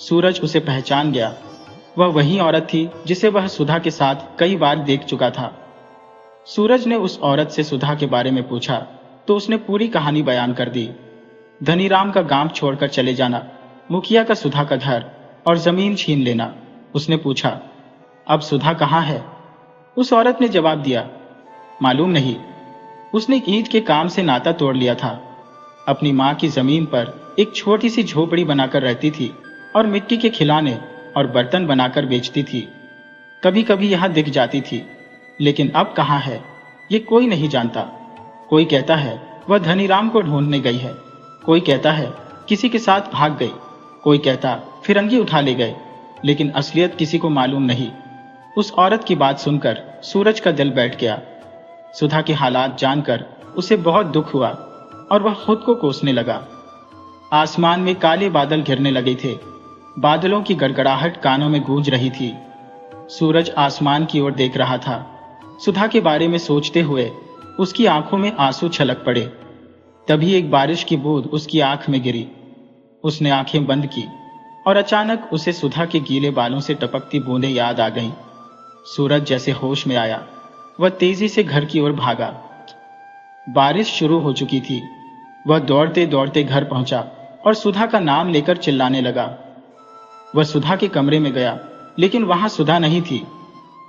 सूरज उसे पहचान गया। वह वही औरत थी जिसे वह सुधा के साथ कई बार देख चुका था। सूरज ने उस औरत से सुधा के बारे में पूछा तो उसने पूरी कहानी बयान कर दी। धनीराम का गांव छोड़कर चले जाना, मुखिया का सुधा का घर और जमीन छीन लेना। उसने पूछा, अब सुधा कहाँ है? उस औरत ने जवाब दिया, मालूम नहीं। उसने ईंट के काम से नाता तोड़ लिया था। अपनी माँ की जमीन पर एक छोटी सी झोपड़ी बनाकर रहती थी और मिट्टी के खिलौने और बर्तन बनाकर बेचती थी। कभी कभी यहां दिख जाती थी, लेकिन अब कहां है ये कोई नहीं जानता। कोई कहता है वह धनीराम को ढूंढने गई है, कोई कहता है किसी के साथ भाग गई, कोई कहता फिरंगी उठा ले गए, लेकिन असलियत किसी को मालूम नहीं। उस औरत की बात सुनकर सूरज का दिल बैठ गया। सुधा के हालात जानकर उसे बहुत दुख हुआ और वह खुद को कोसने लगा। आसमान में काले बादल घिरने लगे थे। बादलों की गड़गड़ाहट कानों में गूंज रही थी। सूरज आसमान की ओर देख रहा था। सुधा के बारे में सोचते हुए उसकी आंखों में आंसू छलक पड़े। तभी एक बारिश की बूंद उसकी आंख में गिरी। उसने आंखें बंद की और अचानक उसे सुधा के गीले बालों से टपकती बूंदें याद आ गईं। सूरज जैसे होश में आया, वह तेजी से घर की ओर भागा। बारिश शुरू हो चुकी थी। वह दौड़ते दौड़ते घर पहुंचा और सुधा का नाम लेकर चिल्लाने लगा। वह सुधा के कमरे में गया, लेकिन वहां सुधा नहीं थी।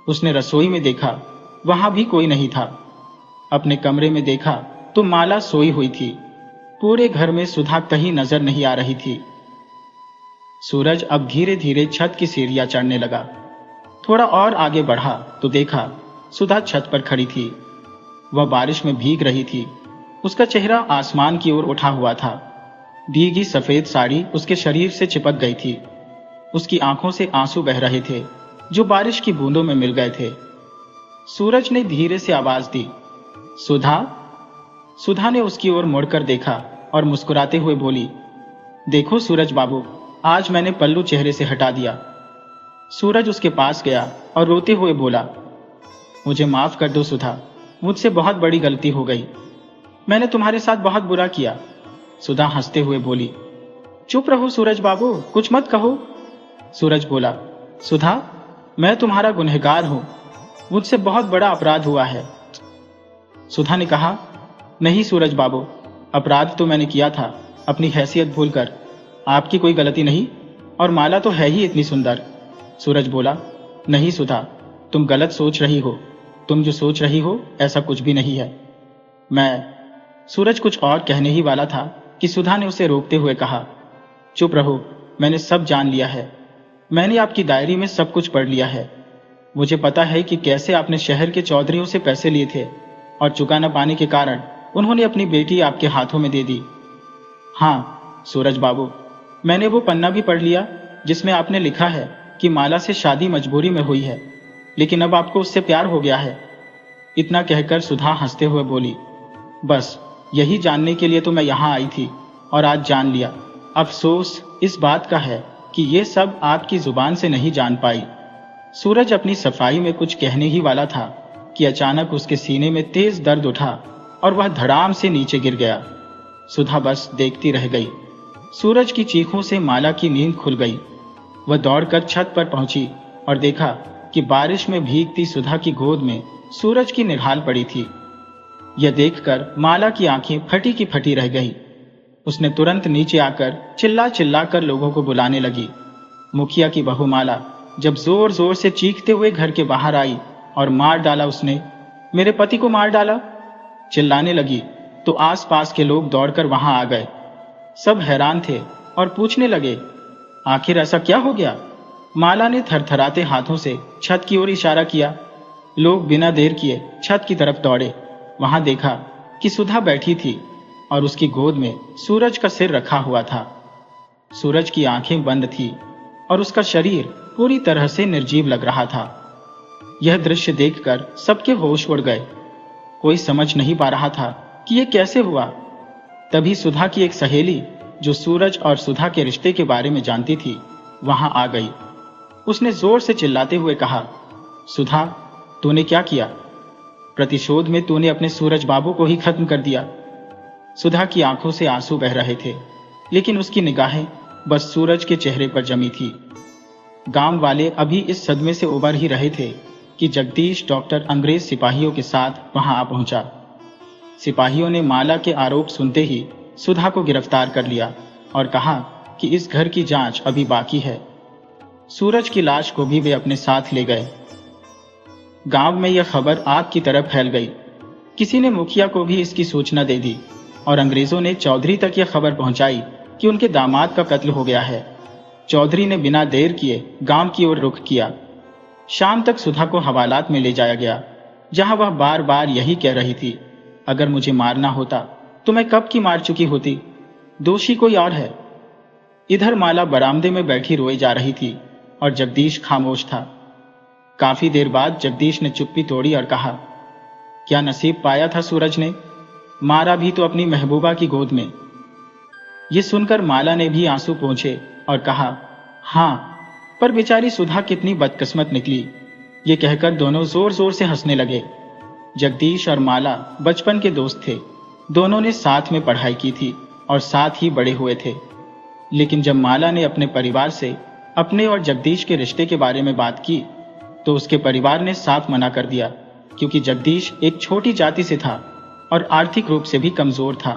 उसने रसोई में देखा, वहां भी कोई नहीं था। अपने कमरे में देखा तो माला सोई हुई थी। पूरे घर में सुधा कहीं नजर नहीं आ रही थी। सूरज अब धीरे धीरे छत की सीढ़ियां चढ़ने लगा। थोड़ा और आगे बढ़ा तो देखा सुधा छत पर खड़ी थी। वह बारिश में भीग रही थी। उसका चेहरा आसमान की ओर उठा हुआ था। भीगी सफेद साड़ी उसके शरीर से चिपक गई थी। उसकी आंखों से आंसू बह रहे थे, जो बारिश की बूंदों में मिल गए थे। सूरज ने धीरे से आवाज दी, सुधा। सुधा ने उसकी ओर मुड़कर देखा और मुस्कुराते हुए बोली, देखो सूरज बाबू, आज मैंने पल्लू चेहरे से हटा दिया। सूरज उसके पास गया और रोते हुए बोला, मुझे माफ कर दो सुधा, मुझसे बहुत बड़ी गलती हो गई। मैंने तुम्हारे साथ बहुत बुरा किया। सुधा हंसते हुए बोली, चुप रहो सूरज बाबू, कुछ मत कहो। सूरज बोला, सुधा, मैं तुम्हारा गुनहगार हूं, मुझसे बहुत बड़ा अपराध हुआ है। सुधा ने कहा, नहीं सूरज बाबू, अपराध तो मैंने किया था, अपनी हैसियत भूलकर। आपकी कोई गलती नहीं, और माला तो है ही इतनी सुंदर। सूरज बोला, नहीं सुधा, तुम गलत सोच रही हो। तुम जो सोच रही हो ऐसा कुछ भी नहीं है। सूरज कुछ और कहने ही वाला था कि सुधा ने उसे रोकते हुए कहा, चुप रहो, मैंने सब जान लिया है। मैंने आपकी डायरी में सब कुछ पढ़ लिया है। मुझे पता है कि कैसे आपने शहर के चौधरियों से पैसे लिए थे और चुका न पाने के कारण उन्होंने अपनी बेटी आपके हाथों में दे दी। हाँ सूरज बाबू, मैंने वो पन्ना भी पढ़ लिया जिसमें आपने लिखा है कि माला से शादी मजबूरी में हुई है, लेकिन अब आपको उससे प्यार हो गया है। इतना कहकर सुधा हंसते हुए बोली, बस यही जानने के लिए तो मैं यहाँ आई थी और आज जान लिया। अफसोस इस बात का है कि ये सब आपकी जुबान से नहीं जान पाई। सूरज अपनी सफाई में कुछ कहने ही वाला था कि अचानक उसके सीने में तेज दर्द उठा और वह धड़ाम से नीचे गिर गया। सुधा बस देखती रह गई। सूरज की चीखों से माला की नींद खुल गई। वह दौड़कर छत पर पहुंची और देखा कि बारिश में भीगती सुधा की गोद में सूरज की निढाल पड़ी थी। यह देखकर माला की आंखें फटी की फटी रह गई। उसने तुरंत नीचे आकर चिल्ला चिल्ला कर लोगों को बुलाने लगी। मुखिया की बहू माला जब जोर जोर से चीखते हुए घर के बाहर आई और मार डाला उसने, मेरे पति को मार डाला, चिल्लाने लगी तो आसपास के लोग दौड़कर वहां आ गए। सब हैरान थे और पूछने लगे, आखिर ऐसा क्या हो गया? माला ने थरथराते हाथों से छत की ओर इशारा किया। लोग बिना देर किए छत की तरफ दौड़े। वहां देखा कि सुधा बैठी थी और उसकी गोद में सूरज का सिर रखा हुआ था। सूरज की आंखें बंद थी और उसका शरीर पूरी तरह से निर्जीव लग रहा था। यह दृश्य देखकर सबके होश उड़ गए। कोई समझ नहीं पा रहा था कि यह कैसे हुआ। तभी सुधा की एक सहेली, जो सूरज और सुधा के रिश्ते के बारे में जानती थी, वहां आ गई। उसने जोर से चिल्लाते हुए कहा, सुधा, तूने क्या किया? प्रतिशोध में तूने अपने सूरज बाबू को ही खत्म कर दिया। सुधा की आंखों से आंसू बह रहे थे, लेकिन उसकी निगाहें बस सूरज के चेहरे पर जमी थी। गांव वाले अभी इस सदमे से उबर ही रहे थे कि जगदीश डॉक्टर अंग्रेज सिपाहियों के साथ वहां आ पहुंचा। सिपाहियों ने माला के आरोप सुनते ही सुधा को गिरफ्तार कर लिया और कहा कि इस घर की जांच अभी बाकी है। सूरज की लाश को भी वे अपने साथ ले गए। गांव में यह खबर आग की तरह फैल गई। किसी ने मुखिया को भी इसकी सूचना दे दी और अंग्रेजों ने चौधरी तक यह खबर पहुंचाई कि उनके दामाद का कत्ल हो गया है। चौधरी ने बिना देर किए गांव की ओर रुख किया। शाम तक सुधा को हवालात में ले जाया गया, जहां वह बार बार यही कह रही थी, अगर मुझे मारना होता तो मैं कब की मार चुकी होती, दोषी कोई और है। इधर माला बरामदे में बैठी रोई जा रही थी और जगदीश खामोश था। काफी देर बाद जगदीश ने चुप्पी तोड़ी और कहा, क्या नसीब पाया था सूरज ने, मारा भी तो अपनी महबूबा की गोद में। ये सुनकर माला ने भी आंसू पोंछे और कहा, हाँ, पर बेचारी सुधा कितनी बदकिस्मत निकली। ये कहकर दोनों जोर जोर से हंसने लगे। जगदीश और माला बचपन के दोस्त थे। दोनों ने साथ में पढ़ाई की थी और साथ ही बड़े हुए थे। लेकिन जब माला ने अपने परिवार से अपने और जगदीश के रिश्ते के बारे में बात की तो उसके परिवार ने साफ मना कर दिया, क्योंकि जगदीश एक छोटी जाति से था और आर्थिक रूप से भी कमजोर था।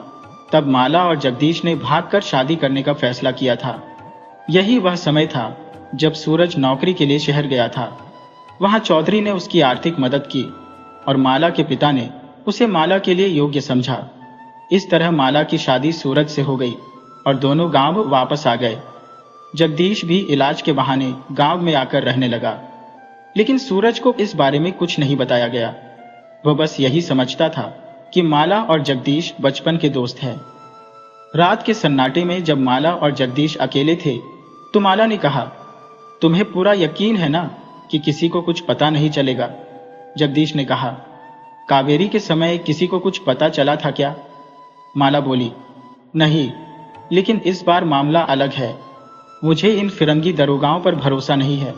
तब माला और जगदीश ने भागकर शादी करने का फैसला किया था। यही वह समय था जब सूरज नौकरी के लिए शहर गया था। वहां चौधरी ने उसकी आर्थिक मदद की और माला के पिता ने उसे माला के लिए योग्य समझा। इस तरह माला की शादी सूरज से हो गई और दोनों गांव वापस आ गए। जगदीश भी इलाज के बहाने गांव में आकर रहने लगा, लेकिन सूरज को इस बारे में कुछ नहीं बताया गया। वह बस यही समझता था कि माला और जगदीश बचपन के दोस्त हैं। रात के सन्नाटे में जब माला और जगदीश अकेले थे तो माला ने कहा, तुम्हें पूरा यकीन है ना कि किसी को कुछ पता नहीं चलेगा? जगदीश ने कहा, कावेरी के समय किसी को कुछ पता चला था क्या? माला बोली, नहीं, लेकिन इस बार मामला अलग है। मुझे इन फिरंगी दरोगाओं पर भरोसा नहीं है,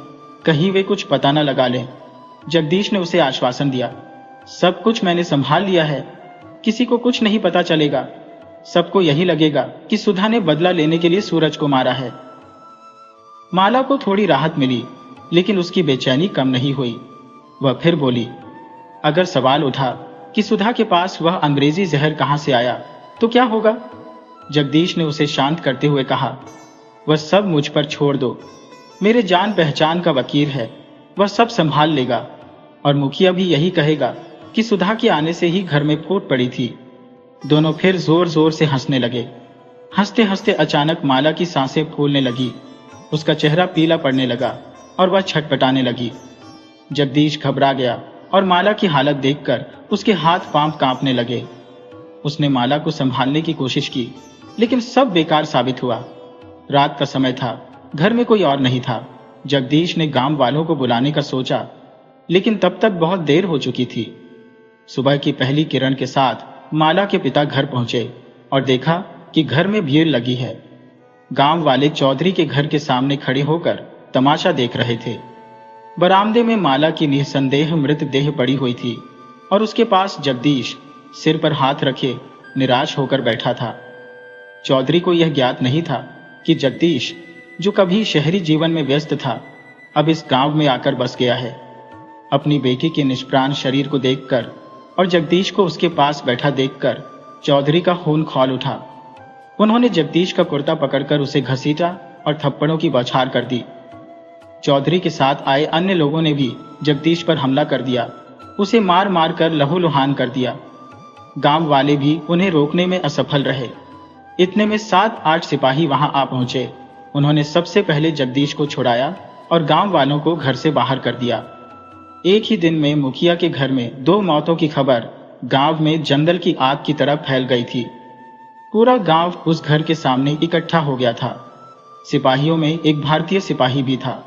कहीं वे कुछ पता न लगा लें। जगदीश ने उसे आश्वासन दिया, सब कुछ मैंने संभाल लिया है, किसी को कुछ नहीं पता चलेगा। सबको यही लगेगा कि सुधा ने बदला लेने के लिए सूरज को मारा है। माला को थोड़ी राहत मिली, लेकिन उसकी बेचैनी कम नहीं हुई। वह फिर बोली, अगर सवाल उठा कि सुधा के पास वह अंग्रेजी जहर कहां से आया तो क्या होगा? जगदीश ने उसे शांत करते हुए कहा, वह सब मुझ पर छोड़ दो। मेरे जान पहचान का वकील है, वह सब संभाल लेगा। और मुखिया भी यही कहेगा कि सुधा के आने से ही घर में फूट पड़ी थी। दोनों फिर जोर जोर से हंसने लगे। हंसते हंसते अचानक माला की सांसें फूलने लगी, उसका चेहरा पीला पड़ने लगा और वह छटपटाने लगी। जगदीश घबरा गया और माला की हालत देखकर उसके हाथ पांव कांपने लगे। उसने माला को संभालने की कोशिश की, लेकिन सब बेकार साबित हुआ। रात का समय था, घर में कोई और नहीं था। जगदीश ने गांव वालों को बुलाने का सोचा, लेकिन तब तक बहुत देर हो चुकी थी। सुबह की पहली किरण के साथ माला के पिता घर पहुंचे और देखा कि घर में भीड़ लगी है। गांव वाले चौधरी के घर के सामने खड़े होकर तमाशा देख रहे थे। बरामदे में माला की निसंदेह मृतदेह पड़ी हुई थी और उसके पास जगदीश सिर पर हाथ रखे निराश होकर बैठा था। चौधरी को यह ज्ञात नहीं था कि जगदीश, जो कभी शहरी जीवन में व्यस्त था, अब इस गांव में आकर बस गया है। अपनी बेटी के निष्प्राण शरीर को देखकर और जगदीश को उसके पास बैठा देखकर चौधरी का खून खौल उठा। उन्होंने जगदीश का कुर्ता पकड़कर उसे घसीटा और थप्पड़ों की बौछार कर दी। चौधरी के साथ आए अन्य लोगों ने भी जगदीश पर हमला कर दिया, उसे मार मार कर लहूलुहान कर दिया। गांव वाले भी उन्हें रोकने में असफल रहे। इतने में 7-8 सिपाही वहां आ पहुंचे। उन्होंने सबसे पहले जगदीश को छुड़ाया और गांव वालों को घर से बाहर कर दिया। एक ही दिन में मुखिया के घर में 2 मौतों की खबर गांव में जंगल की आग की तरह फैल गई थी। पूरा गांव उस घर के सामने इकट्ठा हो गया था। सिपाहियों में एक भारतीय सिपाही भी था।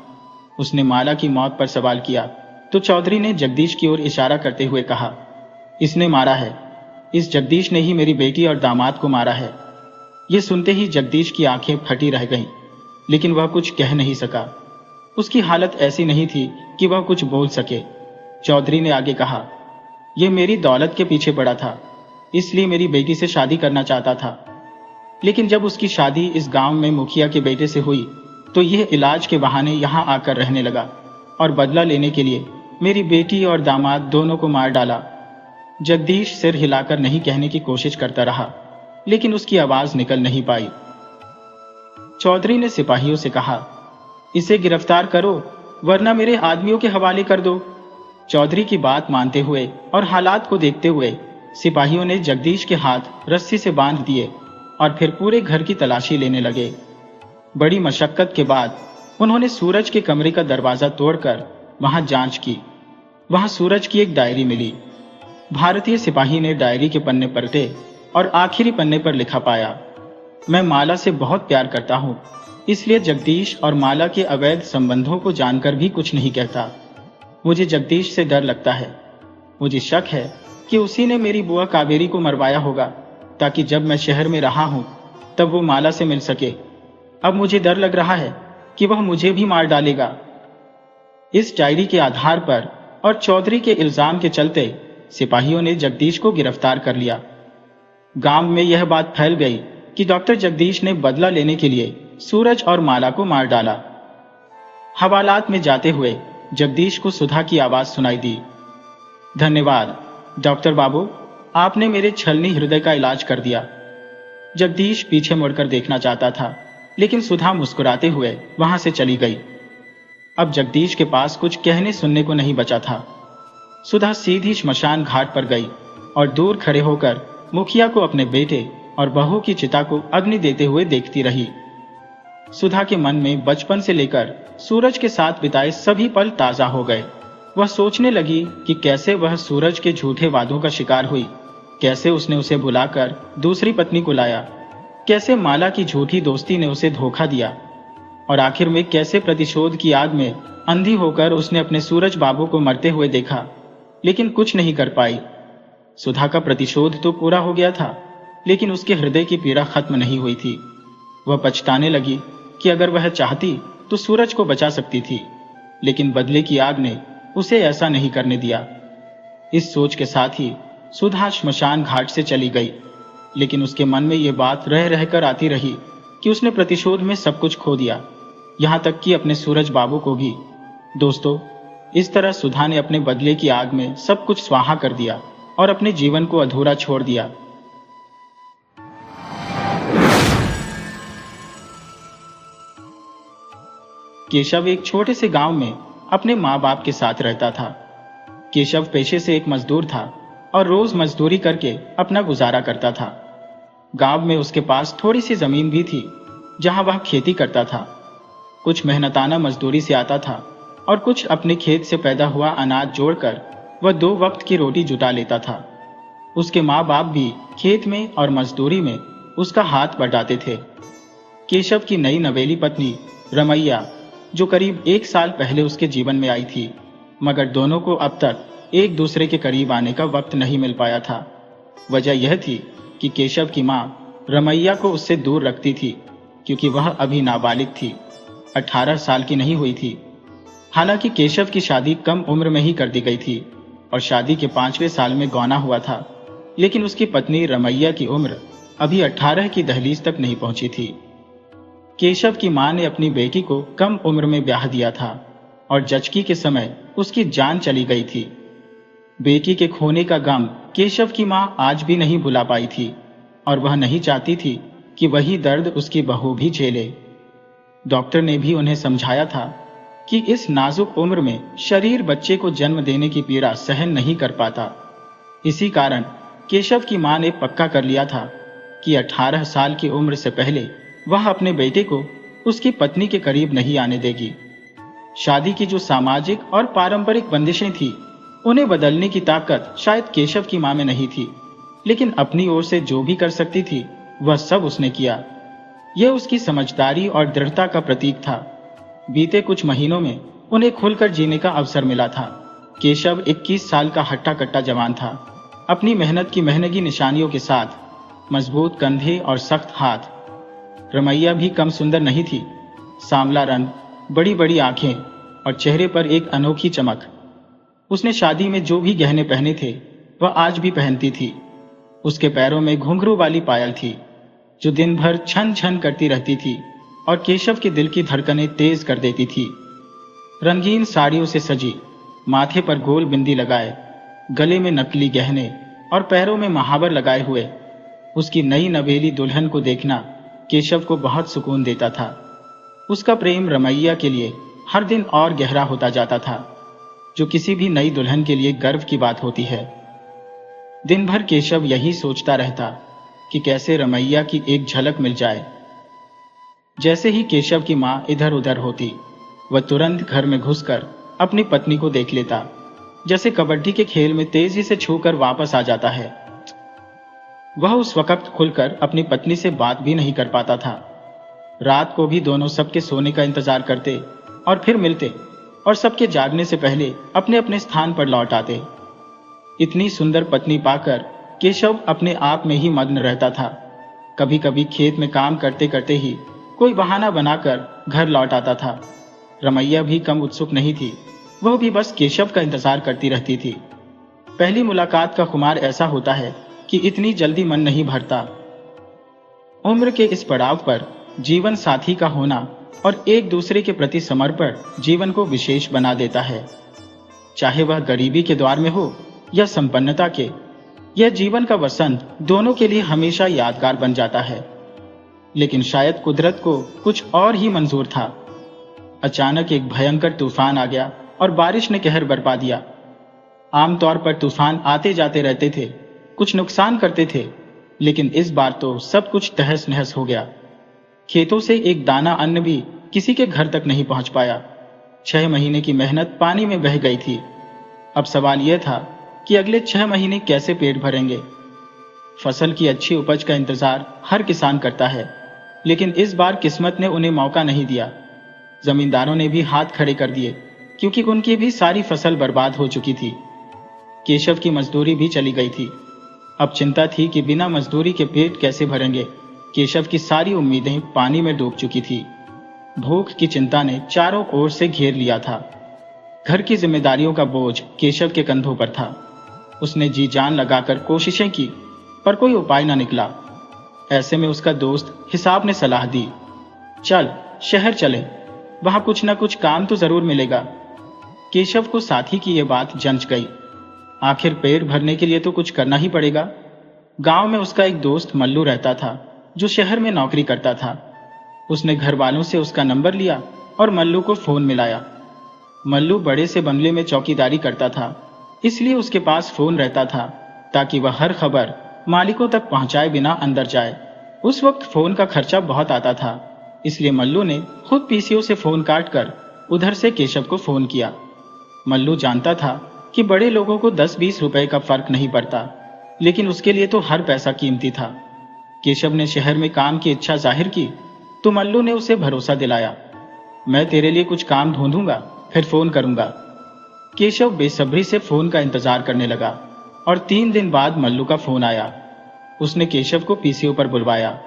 उसने माला की मौत पर सवाल किया तो चौधरी ने जगदीश की ओर इशारा करते हुए कहा, इसने मारा है, इस जगदीश ने ही मेरी बेटी और दामाद को मारा है। यह सुनते ही जगदीश की आंखें फटी रह गईं, लेकिन वह कुछ कह नहीं सका। उसकी हालत ऐसी नहीं थी कि वह कुछ बोल सके। चौधरी ने आगे कहा, यह मेरी दौलत के पीछे पड़ा था, इसलिए मेरी बेटी से शादी करना चाहता था। लेकिन जब उसकी शादी इस गांव में मुखिया के बेटे से हुई तो यह इलाज के बहाने यहां आकर रहने लगा और बदला लेने के लिए मेरी बेटी और दामाद दोनों को मार डाला। जगदीश सिर हिलाकर नहीं कहने की कोशिश करता रहा, लेकिन उसकी आवाज निकल नहीं पाई। चौधरी ने सिपाहियों से कहा, इसे गिरफ्तार करो वरना मेरे आदमियों के हवाले कर दो। चौधरी की बात मानते हुए और हालात को देखते हुए सिपाहियों ने जगदीश के हाथ रस्सी से बांध दिए और फिर पूरे घर की तलाशी लेने लगे। बड़ी मशक्कत के बाद उन्होंने सूरज के कमरे का दरवाजा तोड़कर वहां जांच की। वहां सूरज की एक डायरी मिली। भारतीय सिपाही ने डायरी के पन्ने पलटे और आखिरी पन्ने पर लिखा पाया, मैं माला से बहुत प्यार करता हूं, इसलिए जगदीश और माला के अवैध संबंधों को जानकर भी कुछ नहीं कहता। मुझे जगदीश से डर लगता है। मुझे शक है कि उसी ने मेरी बुआ कावेरी को मरवाया होगा, ताकि जब मैं शहर में रहा हूं तब वो माला से मिल सके। अब मुझे डर लग रहा है कि वह मुझे भी मार डालेगा। इस डायरी के आधार पर और चौधरी के इल्जाम के चलते सिपाहियों ने जगदीश को गिरफ्तार कर लिया। गांव में यह बात फैल गई कि डॉक्टर जगदीश ने बदला लेने के लिए सूरज और माला को मार डाला। हवालात में जाते हुए जगदीश को सुधा की आवाज सुनाई दी। धन्यवाद डॉक्टर बाबू, आपने मेरे छलनी हृदय का इलाज कर दिया। जगदीश पीछे मुड़कर देखना चाहता था, लेकिन सुधा मुस्कुराते हुए वहां से चली गई। अब जगदीश के पास कुछ कहने सुनने को नहीं बचा था। सुधा सीधी श्मशान घाट पर गई और दूर खड़े होकर मुखिया को अपने बेटे और बहू की चिता को अग्नि देते हुए देखती रही। सुधा के मन में बचपन से लेकर सूरज के साथ बिताए सभी पल ताजा हो गए। वह सोचने लगी कि कैसे वह सूरज के झूठे वादों का शिकार हुई, कैसे उसने उसे बुलाकर दूसरी पत्नी को लाया, कैसे माला की झूठी दोस्ती ने उसे धोखा दिया, और आखिर में कैसे प्रतिशोध की आग में अंधी होकर उसने अपने सूरज बाबू को मरते हुए देखा, लेकिन कुछ नहीं कर पाई। सुधा का प्रतिशोध तो पूरा हो गया था, लेकिन उसके हृदय की पीड़ा खत्म नहीं हुई थी। वह पछताने लगी कि अगर वह चाहती तो सूरज को बचा सकती थी, लेकिन बदले की आग ने उसे ऐसा नहीं करने दिया। इस सोच के साथ ही सुधा श्मशान घाट से चली गई, लेकिन उसके मन में ये बात रह रहकर आती रही कि उसने प्रतिशोध में सब कुछ खो दिया, यहां तक कि अपने सूरज बाबू को भी। दोस्तों, इस तरह सुधा ने अपने बदले की आग में सब कुछ स्वाहा कर दिया और अपने जीवन को अधूरा छोड़ दिया। केशव एक छोटे से गांव में अपने माँ बाप के साथ रहता था। केशव पेशे से एक मजदूर था और रोज मजदूरी करके अपना गुजारा करता था। गांव में उसके पास थोड़ी सी जमीन भी थी, जहां वह खेती करता था। कुछ मेहनताना मजदूरी से आता था और कुछ अपने खेत से पैदा हुआ अनाज जोड़कर वह 2 वक्त की रोटी जुटा लेता था। उसके माँ बाप भी खेत में और मजदूरी में उसका हाथ बटाते थे। केशव की नई नवेली पत्नी रमैया, जो करीब 1 साल पहले उसके जीवन में आई थी, मगर दोनों को अब तक एक दूसरे के करीब आने का वक्त नहीं मिल पाया था। वजह यह थी कि केशव की मां रमैया को उससे दूर रखती थी, क्योंकि वह अभी नाबालिग थी, 18 साल की नहीं हुई थी। हालांकि केशव की शादी कम उम्र में ही कर दी गई थी और शादी के 5वें साल में गौना हुआ था, लेकिन उसकी पत्नी रमैया की उम्र अभी 18 की दहलीज तक नहीं पहुंची थी। केशव की मां ने अपनी बेटी को कम उम्र में ब्याह दिया था और जचकी के समय उसकी जान चली गई थी। बेटी के खोने का गम केशव की मां आज भी नहीं भुला पाई थी और वह नहीं चाहती थी कि वही दर्द उसकी बहू भी झेले। डॉक्टर ने भी उन्हें समझाया था कि इस नाजुक उम्र में शरीर बच्चे को जन्म देने की पीड़ा सहन नहीं कर पाता। इसी कारण केशव की मां ने पक्का कर लिया था कि 18 साल की उम्र से पहले वह अपने बेटे को उसकी पत्नी के करीब नहीं आने देगी। शादी की जो सामाजिक और पारंपरिक बंदिशें थी, उन्हें बदलने की ताकत शायद केशव की मां में नहीं थी, लेकिन अपनी ओर से जो भी कर सकती थी वह सब उसने किया। यह उसकी समझदारी और दृढ़ता का प्रतीक था। बीते कुछ महीनों में उन्हें खुलकर जीने का अवसर मिला था। केशव 21 साल का हट्टा कट्टा जवान था। अपनी मेहनत की महंगी निशानियों के साथ मजबूत कंधे और सख्त हाथ। रमैया भी कम सुंदर नहीं थी। सांवला रंग, बड़ी बड़ी आंखें और चेहरे पर एक अनोखी चमक। उसने शादी में जो भी गहने पहने थे वह आज भी पहनती थी। उसके पैरों में घुंघरू वाली पायल थी जो दिन भर छन छन करती रहती थी और केशव के दिल की धड़कनें तेज कर देती थी। रंगीन साड़ियों से सजी, माथे पर गोल बिंदी लगाए, गले में नकली गहने और पैरों में महावर लगाए हुए उसकी नई नवेली दुल्हन को देखना केशव को बहुत सुकून देता था। उसका प्रेम रमैया के लिए हर दिन और गहरा होता जाता था, जो किसी भी नई दुल्हन के लिए गर्व की बात होती है। दिन भर केशव यही सोचता रहता कि कैसे रमैया की एक झलक मिल जाए। जैसे ही केशव की मां इधर उधर होती, वह तुरंत घर में घुसकर अपनी पत्नी को देख लेता, जैसे कबड्डी के खेल में तेजी से छूकर वापस आ जाता है। वह उस वक्त खुलकर अपनी पत्नी से बात भी नहीं कर पाता था। रात को भी दोनों सबके सोने का इंतजार करते और फिर मिलते और सबके जागने से पहले अपने अपने स्थान पर लौट आते। इतनी सुंदर पत्नी पाकर केशव अपने आप में ही मग्न रहता था। कभी कभी खेत में काम करते करते ही कोई बहाना बनाकर घर लौट आता था। रमैया भी कम उत्सुक नहीं थी, वह भी बस केशव का इंतजार करती रहती थी। पहली मुलाकात का खुमार ऐसा होता है कि इतनी जल्दी मन नहीं भरता। उम्र के इस पड़ाव पर जीवन साथी का होना और एक दूसरे के प्रति समर्पण जीवन को विशेष बना देता है। चाहे वह गरीबी के द्वार में हो या संपन्नता के, यह जीवन का वसंत दोनों के लिए हमेशा यादगार बन जाता है। लेकिन शायद कुदरत को कुछ और ही मंजूर था। अचानक एक भयंकर तूफान आ गया और बारिश ने कहर बरपा दिया। आमतौर पर तूफान आते जाते रहते थे, कुछ नुकसान करते थे, लेकिन इस बार तो सब कुछ तहस नहस हो गया। खेतों से एक दाना अन्न भी किसी के घर तक नहीं पहुंच पाया। 6 महीने की मेहनत पानी में बह गई थी। अब सवाल यह था कि अगले 6 महीने कैसे पेट भरेंगे। फसल की अच्छी उपज का इंतजार हर किसान करता है, लेकिन इस बार किस्मत ने उन्हें मौका नहीं दिया। जमींदारों ने भी हाथ खड़े कर दिए, क्योंकि उनकी भी सारी फसल बर्बाद हो चुकी थी। केशव की मजदूरी भी चली गई थी। अब चिंता थी कि बिना मजदूरी के पेट कैसे भरेंगे। केशव की सारी उम्मीदें पानी में डूब चुकी थी। भूख की चिंता ने चारों ओर से घेर लिया था। घर की जिम्मेदारियों का बोझ केशव के कंधों पर था। उसने जी जान लगाकर कोशिशें की, पर कोई उपाय न निकला। ऐसे में उसका दोस्त हिसाब ने सलाह दी, चल शहर चलें, वहां कुछ न कुछ काम तो जरूर मिलेगा। केशव को साथी की यह बात जंच गई। आखिर पेट भरने के लिए तो कुछ करना ही पड़ेगा। गांव में उसका एक दोस्त मल्लू रहता था, जो शहर में नौकरी करता था। उसने घर वालों से उसका नंबर लिया और मल्लू को फोन मिलाया। मल्लू बड़े से बंगले में चौकीदारी करता था, इसलिए उसके पास फोन रहता था, ताकि वह हर खबर मालिकों तक पहुंचाए बिना अंदर जाए। उस वक्त फोन का खर्चा बहुत आता था, इसलिए मल्लू ने खुद पीसीओ से फोन काटकर उधर से केशव को फोन किया। मल्लू जानता था कि बड़े लोगों को 10-20 रुपए का फर्क नहीं पड़ता, लेकिन उसके लिए तो हर पैसा कीमती था। केशव ने शहर में काम की इच्छा जाहिर की, तो मल्लू ने उसे भरोसा दिलाया, मैं तेरे लिए कुछ काम ढूंढूंगा, फिर फोन करूंगा। केशव बेसब्री से फोन का इंतजार करने लगा और 3 दिन बाद मल्लू का फोन आया। उसने केशव को पीसीओ पर बुलवाया।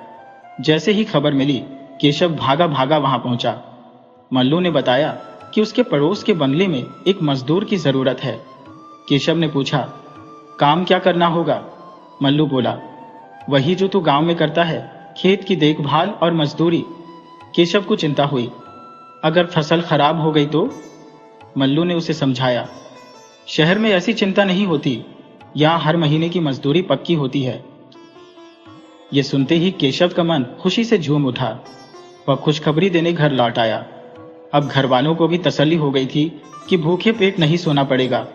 जैसे ही खबर मिली, केशव भागा भागा वहां पहुंचा। मल्लू ने बताया कि उसके पड़ोस के बंगले में एक मजदूर की जरूरत है। केशव ने पूछा, काम क्या करना होगा? मल्लू बोला, वही जो तू गांव में करता है, खेत की देखभाल और मजदूरी। केशव को चिंता हुई, अगर फसल खराब हो गई तो? मल्लू ने उसे समझाया, शहर में ऐसी चिंता नहीं होती, यहां हर महीने की मजदूरी पक्की होती है। यह सुनते ही केशव का मन खुशी से झूम उठा। वह खुशखबरी देने घर लौट आया। अब घर वालों को भी तसल्ली हो गई थी कि भूखे पेट नहीं सोना पड़ेगा।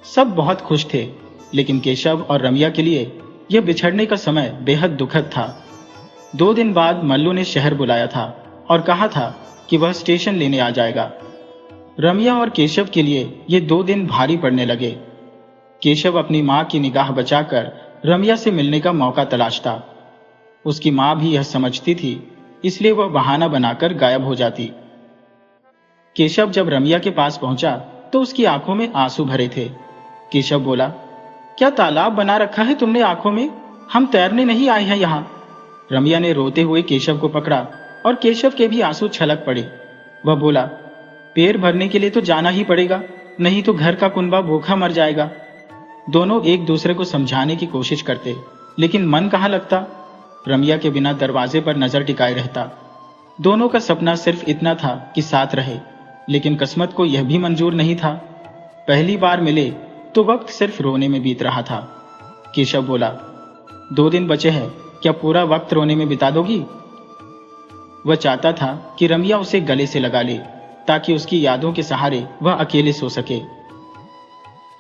सब बहुत खुश थे, लेकिन केशव और रमिया के लिए यह बिछड़ने का समय बेहद दुखद था। 2 दिन बाद मल्लू ने शहर बुलाया था और कहा था कि वह स्टेशन लेने आ जाएगा। रमिया और केशव के लिए ये 2 दिन भारी पड़ने लगे। केशव अपनी मां की निगाह बचाकर रमिया से मिलने का मौका तलाशता। उसकी मां भी यह समझती थी, इसलिए वह बहाना बनाकर गायब हो जाती। केशव जब रमिया के पास पहुंचा तो उसकी आंखों में आंसू भरे थे। केशव बोला, क्या तालाब बना रखा है तुमने आंखों में? हम तैरने नहीं आए हैं यहाँ। रमिया ने रोते हुए केशव को पकड़ा और केशव के भी आंसू छलक पड़े। वह बोला, पेट भरने के लिए तो जाना ही पड़ेगा, नहीं तो घर का कुनबा भूखा मर जाएगा। दोनों एक दूसरे को समझाने की कोशिश करते, लेकिन मन कहाँ लगता। रमिया के बिना दरवाजे पर नजर टिकाए रहता। दोनों का सपना सिर्फ इतना था कि साथ रहे, लेकिन किस्मत को यह भी मंजूर नहीं था। पहली बार मिले तो वक्त सिर्फ रोने में बीत रहा था। केशव बोला, 2 दिन बचे हैं, क्या पूरा वक्त रोने में बिता दोगी? वह चाहता था कि रमिया उसे गले से लगा ले, ताकि उसकी यादों के सहारे वह अकेले सो सके।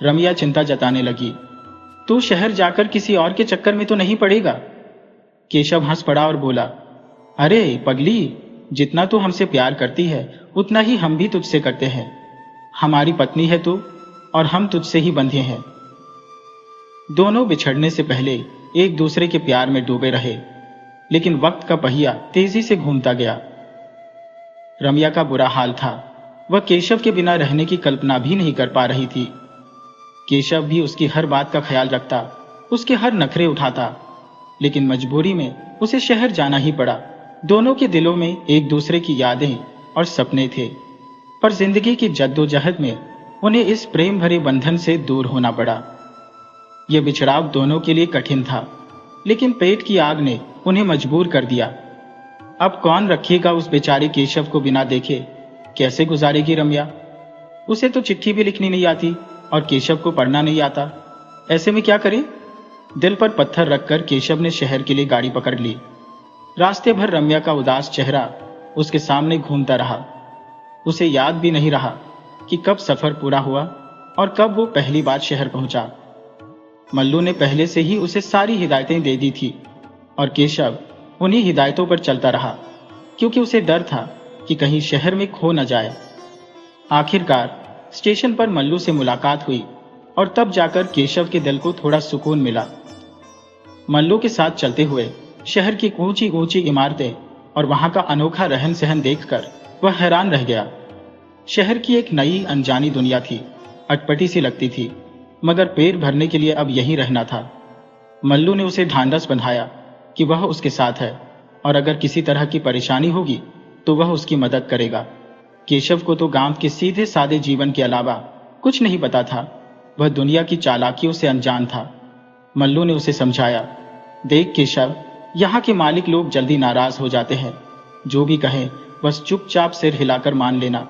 रमिया चिंता जताने लगी, तू शहर जाकर किसी और के चक्कर में तो नहीं पड़ेगा? केशव हंस पड़ा और बोला, अरे पगली, जितना तू हमसे प्यार करती है उतना ही हम भी तुझसे करते हैं। हमारी पत्नी है तू और हम तुझसे ही बंधे हैं। दोनों बिछड़ने से पहले एक दूसरे के प्यार में डूबे रहे, लेकिन वक्त का पहिया तेजी से घूमता गया। रमिया का बुरा हाल था। वह केशव के बिना रहने की कल्पना भी नहीं कर पा रही थी। केशव भी उसकी हर बात का ख्याल रखता, उसके हर नखरे उठाता, लेकिन मजबूरी में उसे शहर जाना ही पड़ा। दोनों के दिलों में एक दूसरे की यादें और सपने थे, पर जिंदगी की जद्दोजहद में उन्हें इस प्रेम भरे बंधन से दूर होना पड़ा। यह बिछड़ाव दोनों के लिए कठिन था, लेकिन पेट की आग ने उन्हें मजबूर कर दिया। अब कौन रखेगा उस बेचारे केशव को बिना देखे? कैसे गुजारेगी रम्या? उसे तो चिट्ठी भी लिखनी नहीं आती और केशव को पढ़ना नहीं आता। ऐसे में क्या करे? दिल पर पत्थर रखकर केशव ने शहर के लिए गाड़ी पकड़ ली। रास्ते भर रम्या का उदास चेहरा उसके सामने घूमता रहा। उसे याद भी नहीं रहा कि कब सफर पूरा हुआ और कब वो पहली बार शहर पहुंचा। मल्लू ने पहले से ही उसे सारी हिदायतें दे दी थी और केशव उन्हीं हिदायतों पर चलता रहा, क्योंकि उसे डर था कि कहीं शहर में खो न जाए। आखिरकार स्टेशन पर मल्लू से मुलाकात हुई और तब जाकर केशव के दिल को थोड़ा सुकून मिला। मल्लू के साथ चलते हुए शहर की ऊंची ऊंची इमारतें और वहां का अनोखा रहन सहन देखकर वह हैरान रह गया। शहर की एक नई अनजानी दुनिया थी, अटपटी सी लगती थी, मगर पेट भरने के लिए अब यहीं रहना था। मल्लू ने उसे ढांढस बंधाया कि वह उसके साथ है और अगर किसी तरह की परेशानी होगी तो वह उसकी मदद करेगा। केशव को तो गांव के सीधे सादे जीवन के अलावा कुछ नहीं पता था, वह दुनिया की चालाकियों से अनजान था। मल्लू ने उसे समझाया, देख केशव, यहाँ के मालिक लोग जल्दी नाराज हो जाते हैं। जो भी कहें बस चुपचाप सिर हिलाकर मान लेना,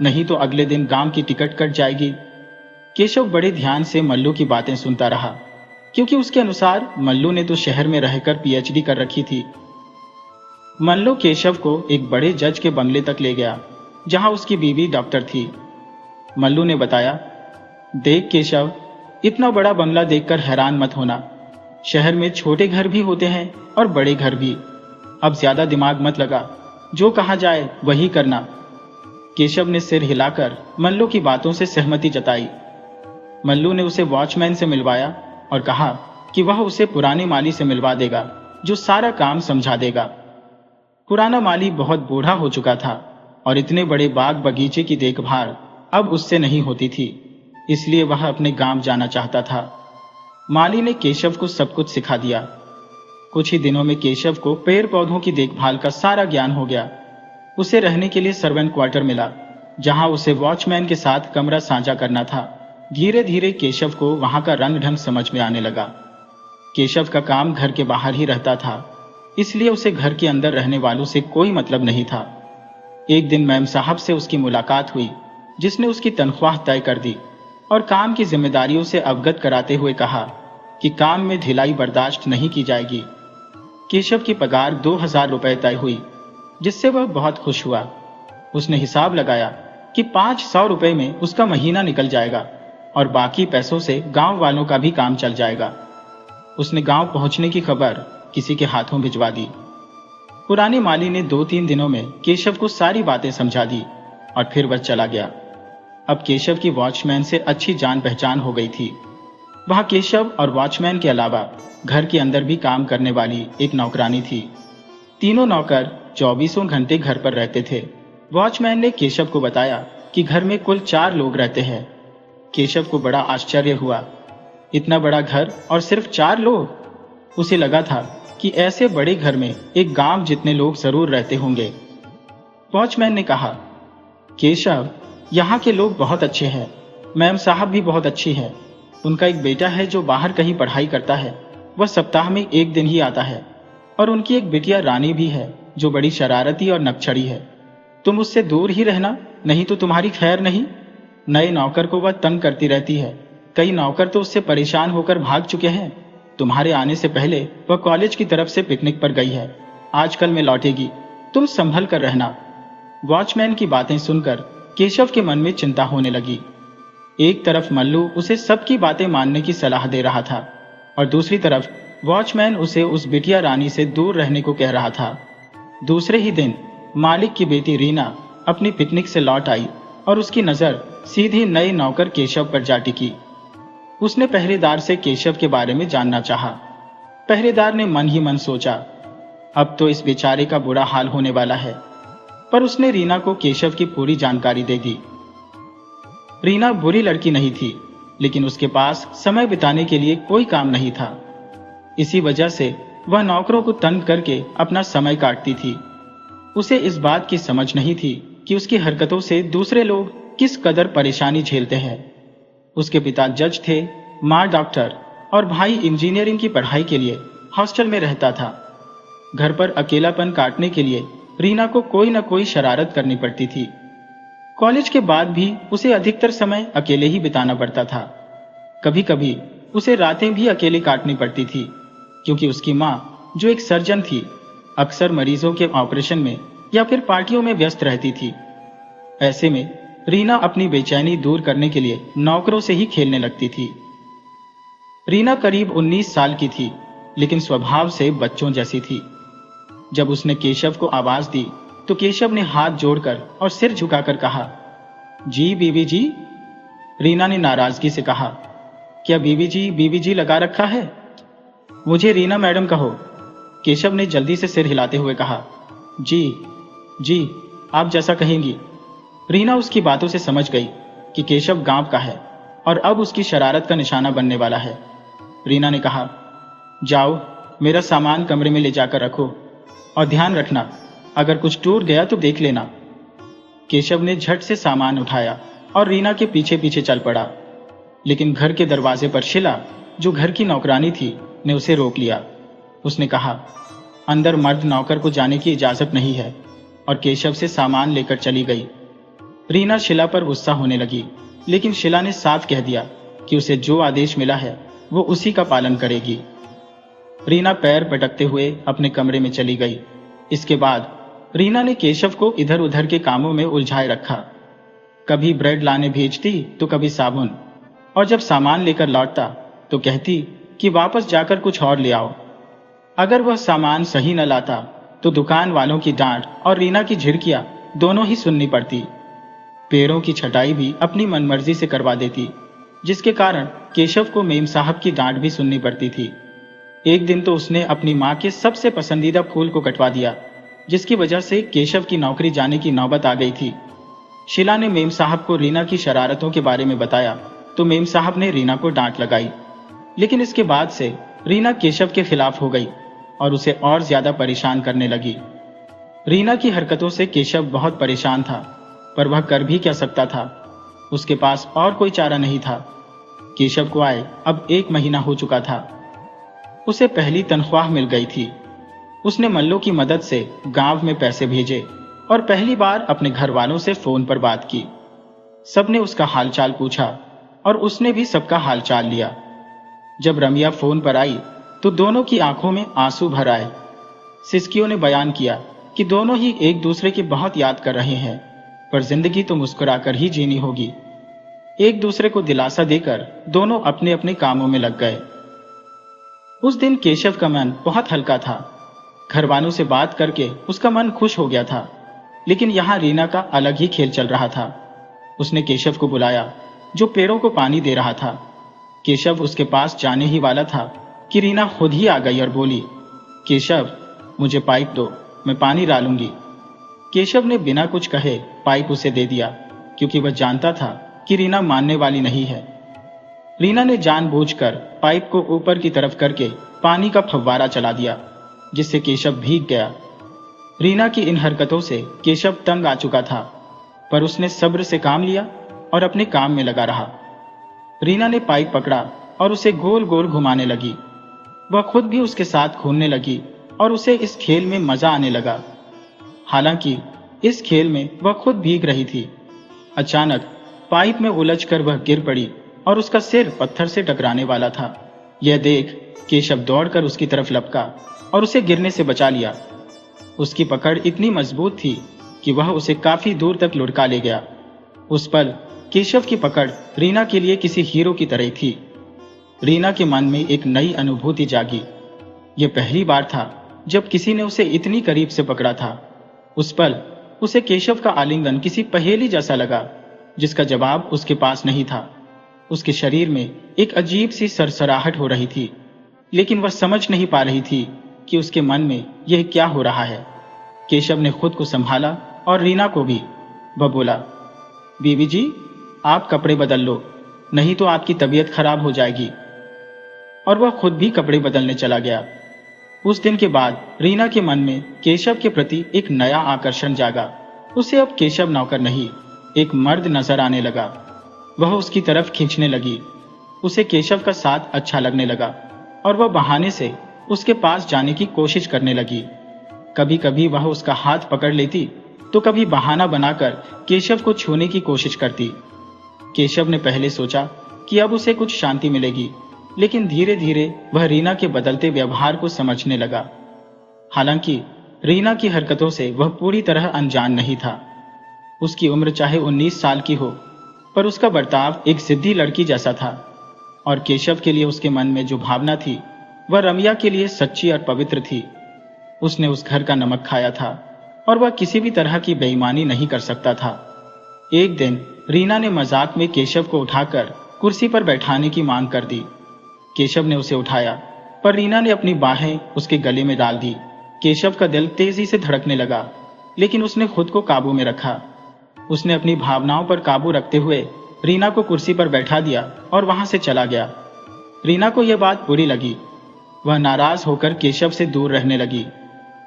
नहीं तो अगले दिन गांव की टिकट कट जाएगी। केशव बड़े ध्यान से मल्लू की बातें सुनता रहा, क्योंकि उसके अनुसार मल्लू ने तो शहर में रहकर पीएचडी कर रखी थी। मल्लू केशव को एक बड़े जज के बंगले तक ले गया, जहां उसकी बीवी डॉक्टर थी। मल्लू ने बताया, देख केशव, इतना बड़ा बंगला देखकर हैरान मत होना। शहर में छोटे घर भी होते हैं और बड़े घर भी। अब ज्यादा दिमाग मत लगा, जो कहा जाए वही करना। केशव ने सिर हिलाकर मल्लू की बातों से सहमति जताई। मल्लू ने उसे वॉचमैन से मिलवाया और कहा कि वह उसे पुराने माली से मिलवा देगा, जो सारा काम समझा देगा। पुराना माली बहुत बूढ़ा हो चुका था और इतने बड़े बाग बगीचे की देखभाल अब उससे नहीं होती थी, इसलिए वह अपने गांव जाना चाहता था। माली ने केशव को सब कुछ सिखा दिया। कुछ ही दिनों में केशव को पेड़ पौधों की देखभाल का सारा ज्ञान हो गया। उसे रहने के लिए सर्वेंट क्वार्टर मिला, जहां उसे वॉचमैन के साथ कमरा साझा करना था। धीरे धीरे केशव को वहां का रंग ढंग समझ में आने लगा। केशव का काम घर के बाहर ही रहता था, इसलिए उसे घर के अंदर रहने वालों से कोई मतलब नहीं था। एक दिन मैम साहब से उसकी मुलाकात हुई, जिसने उसकी तनख्वाह तय कर दी और काम की जिम्मेदारियों से अवगत कराते हुए कहा कि काम में ढिलाई बर्दाश्त नहीं की जाएगी। केशव की पगार 2000 रुपए तय हुई, जिससे वह बहुत खुश हुआ। उसने हिसाब लगाया कि 500 रुपए में उसका महीना निकल जाएगा और बाकी पैसों से गांव वालों का भी काम चल जाएगा। उसने गांव पहुंचने की खबर किसी के हाथों भिजवा दी। पुराने माली ने 2-3 दिनों में केशव को सारी बातें समझा दी और फिर वह चला गया। अब केशव की वॉचमैन से अच्छी जान पहचान हो गई थी। वहां केशव और वॉचमैन के अलावा घर के अंदर भी काम करने वाली एक नौकरानी थी। तीनों नौकर 24 घंटे घर पर रहते थे। वॉचमैन ने केशव को बताया कि घर में कुल 4 लोग रहते हैं। केशव को बड़ा आश्चर्य हुआ, इतना बड़ा घर और सिर्फ 4 लोग। उसे लगा था कि ऐसे बड़े घर में एक गांव जितने लोग जरूर रहते होंगे। वॉचमैन ने कहा, केशव, यहाँ के लोग बहुत अच्छे हैं। मैम साहब भी बहुत अच्छी है। उनका एक बेटा है जो बाहर कहीं पढ़ाई करता है, वह सप्ताह में 1 दिन ही आता है। और उनकी एक बिटिया रानी भी है, जो बड़ी शरारती और नक्सड़ी है। तुम उससे दूर ही रहना, नहीं तो तुम्हारी खैर नहीं। नए नौकर को वह तंग करती रहती है। कई नौकर तो उससे परेशान होकर भाग चुके हैं। तुम्हारे आने से पहले वह कॉलेज की तरफ से पिकनिक पर गई है। आजकल में लौटेगी, तुम संभल कर रहना। वॉचमैन की बातें सुनकर केशव के मन में चिंता होने लगी। एक तरफ मल्लू उसे सबकी बातें मानने की सलाह दे रहा था और दूसरी तरफ वॉचमैन उसे उस बिटिया रानी से दूर रहने को कह रहा था। दूसरे ही दिन मालिक की बेटी रीना अपनी पिकनिक से लौट आई और उसकी नजर सीधी नए नौकर केशव पर जा टिकी। उसने पहरेदार से केशव के बारे में जानना चाहा। पहरेदार ने मन ही मन सोचा, अब तो इस बेचारे का बुरा हाल होने वाला है। पर उसने रीना को केशव की पूरी जानकारी दे दी। रीना बुरी लड़की नहीं थी, लेकिन उसके पास समय बिताने के लिए कोई काम नहीं था। इसी वजह से वह नौकरों को तंग करके अपना समय काटती थी। उसे इस बात की समझ नहीं थी कि उसकी हरकतों से दूसरे लोग किस कदर परेशानी झेलते हैं। उसके पिता जज थे, माँ डॉक्टर और भाई इंजीनियरिंग की पढ़ाई के लिए हॉस्टल में रहता था। घर पर अकेलापन काटने के लिए रीना को कोई न कोई शरारत करनी पड़ती थी। कॉलेज के बाद भी उसे अधिकतर समय अकेले ही बिताना पड़ता था। कभी कभी उसे रातें भी अकेले काटनी पड़ती थी, क्योंकि उसकी माँ, जो एक सर्जन थी, अक्सर मरीजों के ऑपरेशन में या फिर पार्टियों में व्यस्त रहती थी। ऐसे में रीना अपनी बेचैनी दूर करने के लिए नौकरों से ही खेलने लगती थी। रीना करीब 19 साल की थी, लेकिन स्वभाव से बच्चों जैसी थी। जब उसने केशव को आवाज दी तो केशव ने हाथ जोड़कर और सिर झुकाकर कहा, जी बीवी जी। रीना ने नाराजगी से कहा, क्या बीवी जी लगा रखा है? मुझे रीना मैडम कहो। केशव ने जल्दी से सिर हिलाते हुए कहा, जी आप जैसा कहेंगी। रीना उसकी बातों से समझ गई कि केशव गांव का है और अब उसकी शरारत का निशाना बनने वाला है। रीना ने कहा, जाओ मेरा सामान कमरे में ले जाकर रखो और ध्यान रखना, अगर कुछ टूट गया तो देख लेना। केशव ने झट से सामान उठाया और रीना के पीछे पीछे चल पड़ा, लेकिन घर के दरवाजे पर शीला, जो घर की नौकरानी थी, ने उसे रोक लिया। उसने कहा, अंदर मर्द नौकर को जाने की इजाजत नहीं है, और केशव से सामान लेकर चली गई। रीना शीला पर गुस्सा होने लगी, लेकिन शीला ने साफ कह दिया कि उसे जो आदेश मिला है वो उसी का पालन करेगी। रीना पैर पटकते हुए अपने कमरे में चली गई। इसके बाद रीना ने केशव को इधर उधर के कामों में उलझाए रखा। कभी ब्रेड लाने भेजती तो कभी साबुन, और जब सामान लेकर लौटता तो कहती कि वापस जाकर कुछ और ले आओ। अगर वह सामान सही न लाता तो दुकान वालों की डांट और रीना की झिड़कियां दोनों ही सुननी पड़ती। पेड़ों की छटाई भी अपनी मनमर्जी से करवा देती, जिसके कारण केशव को मेम साहब की डांट भी सुननी पड़ती थी। एक दिन तो उसने अपनी माँ के सबसे पसंदीदा फूल को कटवा दिया, जिसकी वजह से केशव की नौकरी जाने की नौबत आ गई थी। शीला ने मेम साहब को रीना की शरारतों के बारे में बताया तो मेम साहब ने रीना को डांट लगाई, लेकिन इसके बाद से रीना केशव के खिलाफ हो गई और उसे और ज्यादा परेशान करने लगी। रीना की हरकतों से केशव बहुत परेशान था, पर वह कर भी क्या सकता था। उसके पास और कोई चारा नहीं था। केशव को आए अब 1 महीना हो चुका था। उसे पहली तनख्वाह मिल गई थी। उसने मल्लों की मदद से गांव में पैसे भेजे और पहली बार अपने घर वालों से फोन पर बात की। सबने उसका हालचाल पूछा और उसने भी सबका हालचाल लिया। जब रमिया फोन पर आई तो दोनों की आंखों में आंसू भर आए। सिस्कियों ने बयान किया कि दोनों ही एक दूसरे की बहुत याद कर रहे हैं, पर जिंदगी तो मुस्कुराकर ही जीनी होगी। एक दूसरे को दिलासा देकर दोनों अपने अपने कामों में लग गए। उस दिन केशव का मन बहुत हल्का था। घर वालों से बात करके उसका मन खुश हो गया था, लेकिन यहाँ रीना का अलग ही खेल चल रहा था। उसने केशव को बुलाया, जो पेड़ों को पानी दे रहा था। केशव उसके पास जाने ही वाला था कि रीना खुद ही आ गई और बोली, केशव मुझे पाइप दो, मैं पानी डालूंगी। केशव ने बिना कुछ कहे पाइप उसे दे दिया, क्योंकि वह जानता था कि रीना मानने वाली नहीं है। रीना ने जानबूझकर पाइप को ऊपर की तरफ करके पानी का फव्वारा चला दिया, जिससे केशव भीग गया। रीना की इन हरकतों से केशव तंग आ चुका था, पर उसने सब्र से काम लिया और अपने काम में लगा रहा। रीना ने पाइप पकड़ा और उसे गोल गोल घुमाने लगी। वह खुद भी उसके साथ घूमने लगी और उसे इस खेल में मजा आने लगा। हालांकि इस खेल में वह खुद भीग रही थी। अचानक पाइप में उलझकर वह गिर पड़ी और उसका सिर पत्थर से टकराने वाला था। यह देख केशव दौड़कर उसकी तरफ लपका और उसे गिरने से बचा लिया। उसकी पकड़ इतनी मजबूत थी कि वह उसे काफी दूर तक लुढ़का ले गया। उस पल केशव की पकड़ रीना के लिए किसी हीरो की तरह थी। रीना के मन में एक नई अनुभूति जागी। यह पहली बार था जब किसी ने उसे इतनी करीब से पकड़ा था। उस पल उसे केशव का आलिंगन किसी पहेली जैसा लगा, जिसका जवाब उसके पास नहीं था। उसके शरीर में एक अजीब सी सरसराहट हो रही थी, लेकिन वह समझ नहीं पा रही थी कि उसके मन में यह क्या हो रहा है। केशव ने खुद को संभाला और रीना को भी। वह बोला, बीवी जी आप कपड़े बदल लो, नहीं तो आपकी तबीयत खराब हो जाएगी। और वह खुद भी कपड़े बदलने चला गया। उस दिन के बाद रीना के मन में केशव के प्रति एक नया आकर्षण जागा। उसे अब केशव नौकर नहीं, एक मर्द नजर आने लगा। वह उसकी तरफ खींचने लगी। उसे केशव का साथ अच्छा लगने लगा और वह बहाने से उसके पास जाने की कोशिश करने लगी। कभी कभी वह उसका हाथ पकड़ लेती तो कभी बहाना बनाकर केशव को छूने की कोशिश करती। केशव ने पहले सोचा कि अब उसे कुछ शांति मिलेगी, लेकिन धीरे धीरे वह रीना के बदलते व्यवहार को समझने लगा। हालांकि रीना की हरकतों से वह पूरी तरह अनजान नहीं था। उसकी उम्र चाहे 19 साल की हो, पर उसका बर्ताव एक जिद्दी लड़की जैसा था, और केशव के लिए उसके मन में जो भावना थी वह रमिया के लिए सच्ची और पवित्र थी। उसने उस घर का नमक खाया था और वह किसी भी तरह की बेईमानी नहीं कर सकता था। एक दिन रीना ने मजाक में केशव को उठाकर कुर्सी पर बैठाने की मांग कर दी। केशव ने उसे उठाया, पर रीना ने अपनी बाहें उसके गले में डाल दी। केशव का दिल तेजी से धड़कने लगा, लेकिन उसने खुद को काबू में रखा। उसने अपनी भावनाओं पर काबू रखते हुए रीना को कुर्सी पर बैठा दिया और वहां से चला गया। रीना को यह बात बुरी लगी। वह नाराज होकर केशव से दूर रहने लगी,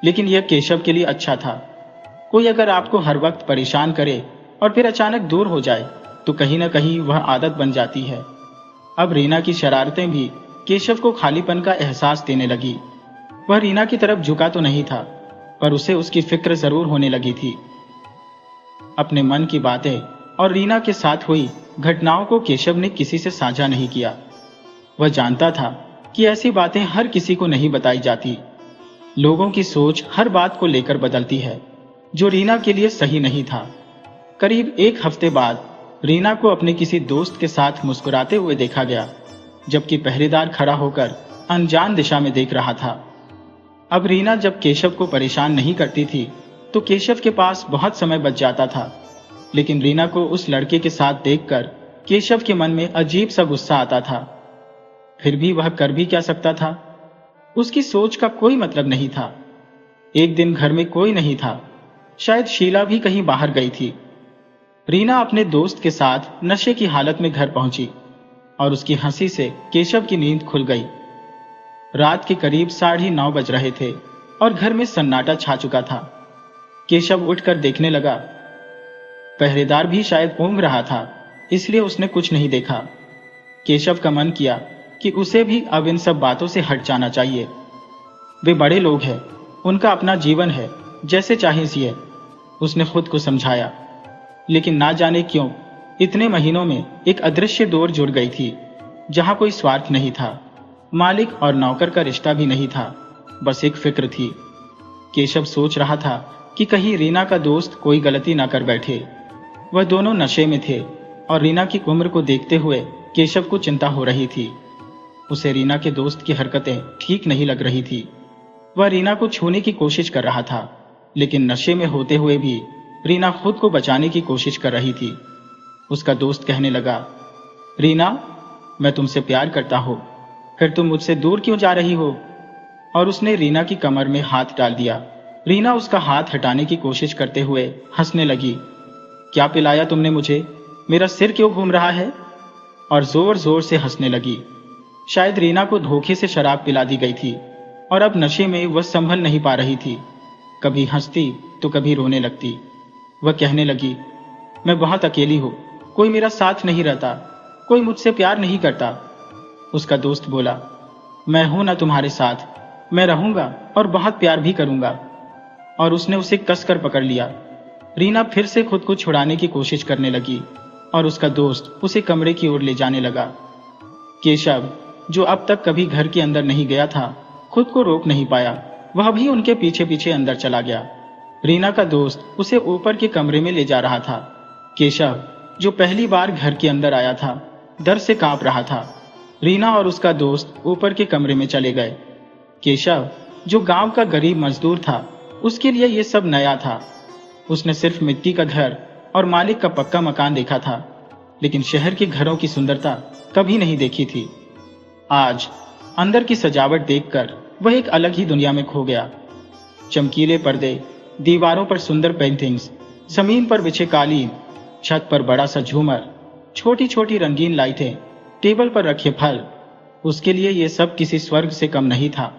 लेकिन यह केशव के लिए अच्छा था। कोई अगर आपको हर वक्त परेशान करे और फिर अचानक दूर हो जाए तो कहीं ना कहीं वह आदत बन जाती है। अब रीना की शरारतें भी केशव को खालीपन का एहसास देने लगी। वह रीना की तरफ झुका तो नहीं था, पर उसे उसकी फिक्र जरूर होने लगी थी। अपने मन की बातें और रीना के साथ हुई घटनाओं को केशव ने किसी से साझा नहीं किया। वह जानता था कि ऐसी बातें हर किसी को नहीं बताई जाती। लोगों की सोच हर बात को लेकर बदलती है, जो रीना के लिए सही नहीं था। करीब 1 हफ्ते बाद रीना को अपने किसी दोस्त के साथ मुस्कुराते हुए देखा गया, जबकि पहरेदार खड़ा होकर अनजान दिशा में देख रहा था। अब रीना जब केशव को परेशान नहीं करती थी तो केशव के पास बहुत समय बच जाता था, लेकिन रीना को उस लड़के के साथ देखकर केशव के मन में अजीब सा गुस्सा आता था। फिर भी वह कर भी क्या सकता था? उसकी सोच का कोई मतलब नहीं था। एक दिन घर में कोई नहीं था, शायद शीला भी कहीं बाहर गई थी। रीना अपने दोस्त के साथ नशे की हालत में घर पहुंची और उसकी हंसी से केशव की नींद खुल गई। रात के करीब 9:30 बज रहे थे और घर में सन्नाटा छा चुका था। केशव उठकर देखने लगा। पहरेदार भी शायद ऊँघ रहा था, इसलिए उसने कुछ नहीं देखा। केशव का मन किया कि उसे भी अब इन सब बातों से हट जाना चाहिए। वे बड़े लोग हैं, उनका अपना जीवन है, जैसे चाहे जिए, उसने खुद को समझाया। लेकिन ना जाने क्यों इतने महीनों में एक अदृश्य डोर जुड़ गई थी, जहां कोई स्वार्थ नहीं था, मालिक और नौकर का रिश्ता भी नहीं था, बस एक फिक्र थी। केशव सोच रहा था कि कहीं रीना का दोस्त कोई गलती ना कर बैठे। वह दोनों नशे में थे और रीना की उम्र को देखते हुए केशव को चिंता हो रही थी। उसे रीना के दोस्त की हरकतें ठीक नहीं लग रही थी। वह रीना को छूने की कोशिश कर रहा था, लेकिन नशे में होते हुए भी रीना खुद को बचाने की कोशिश कर रही थी। उसका दोस्त कहने लगा, रीना, मैं तुमसे प्यार करता हूं, फिर तुम मुझसे दूर क्यों जा रही हो? और उसने रीना की कमर में हाथ डाल दिया। रीना उसका हाथ हटाने की कोशिश करते हुए हंसने लगी। क्या पिलाया तुमने मुझे? मेरा सिर क्यों घूम रहा है? और जोर जोर से हंसने लगी। शायद रीना को धोखे से शराब पिला दी गई थी और अब नशे में वह संभल नहीं पा रही थी। कभी हंसती तो कभी रोने लगती। वह कहने लगी, मैं बहुत अकेली हूं, कोई मेरा साथ नहीं रहता, कोई मुझसे प्यार नहीं करता। उसका दोस्त बोला, मैं हूं ना तुम्हारे साथ, मैं रहूंगा और बहुत प्यार भी करूंगा। और उसने उसे कसकर पकड़ लिया। रीना फिर से खुद को छुड़ाने की कोशिश करने लगी और उसका दोस्त उसे कमरे की ओर ले जाने लगा। केशव, जो अब तक कभी घर के अंदर नहीं गया था, खुद को रोक नहीं पाया। वह भी उनके पीछे पीछे अंदर चला गया। रीना का दोस्त उसे ऊपर के कमरे में ले जा रहा था। केशव, जो पहली बार घर के अंदर आया था, डर से कांप रहा था। रीना और उसका दोस्त ऊपर के कमरे में चले गए। केशव, जो गांव का गरीब मजदूर था, उसके लिए यह सब नया था। उसने सिर्फ मिट्टी का घर और मालिक का पक्का मकान देखा था, लेकिन शहर के घरों की सुंदरता कभी नहीं देखी थी। आज अंदर की सजावट देखकर वह एक अलग ही दुनिया में खो गया। चमकीले पर्दे, दीवारों पर सुंदर पेंटिंग्स, जमीन पर बिछे कालीन, छत पर बड़ा सा झूमर, छोटी छोटी रंगीन लाइटें, टेबल पर रखे फल, उसके लिए यह सब किसी स्वर्ग से कम नहीं था।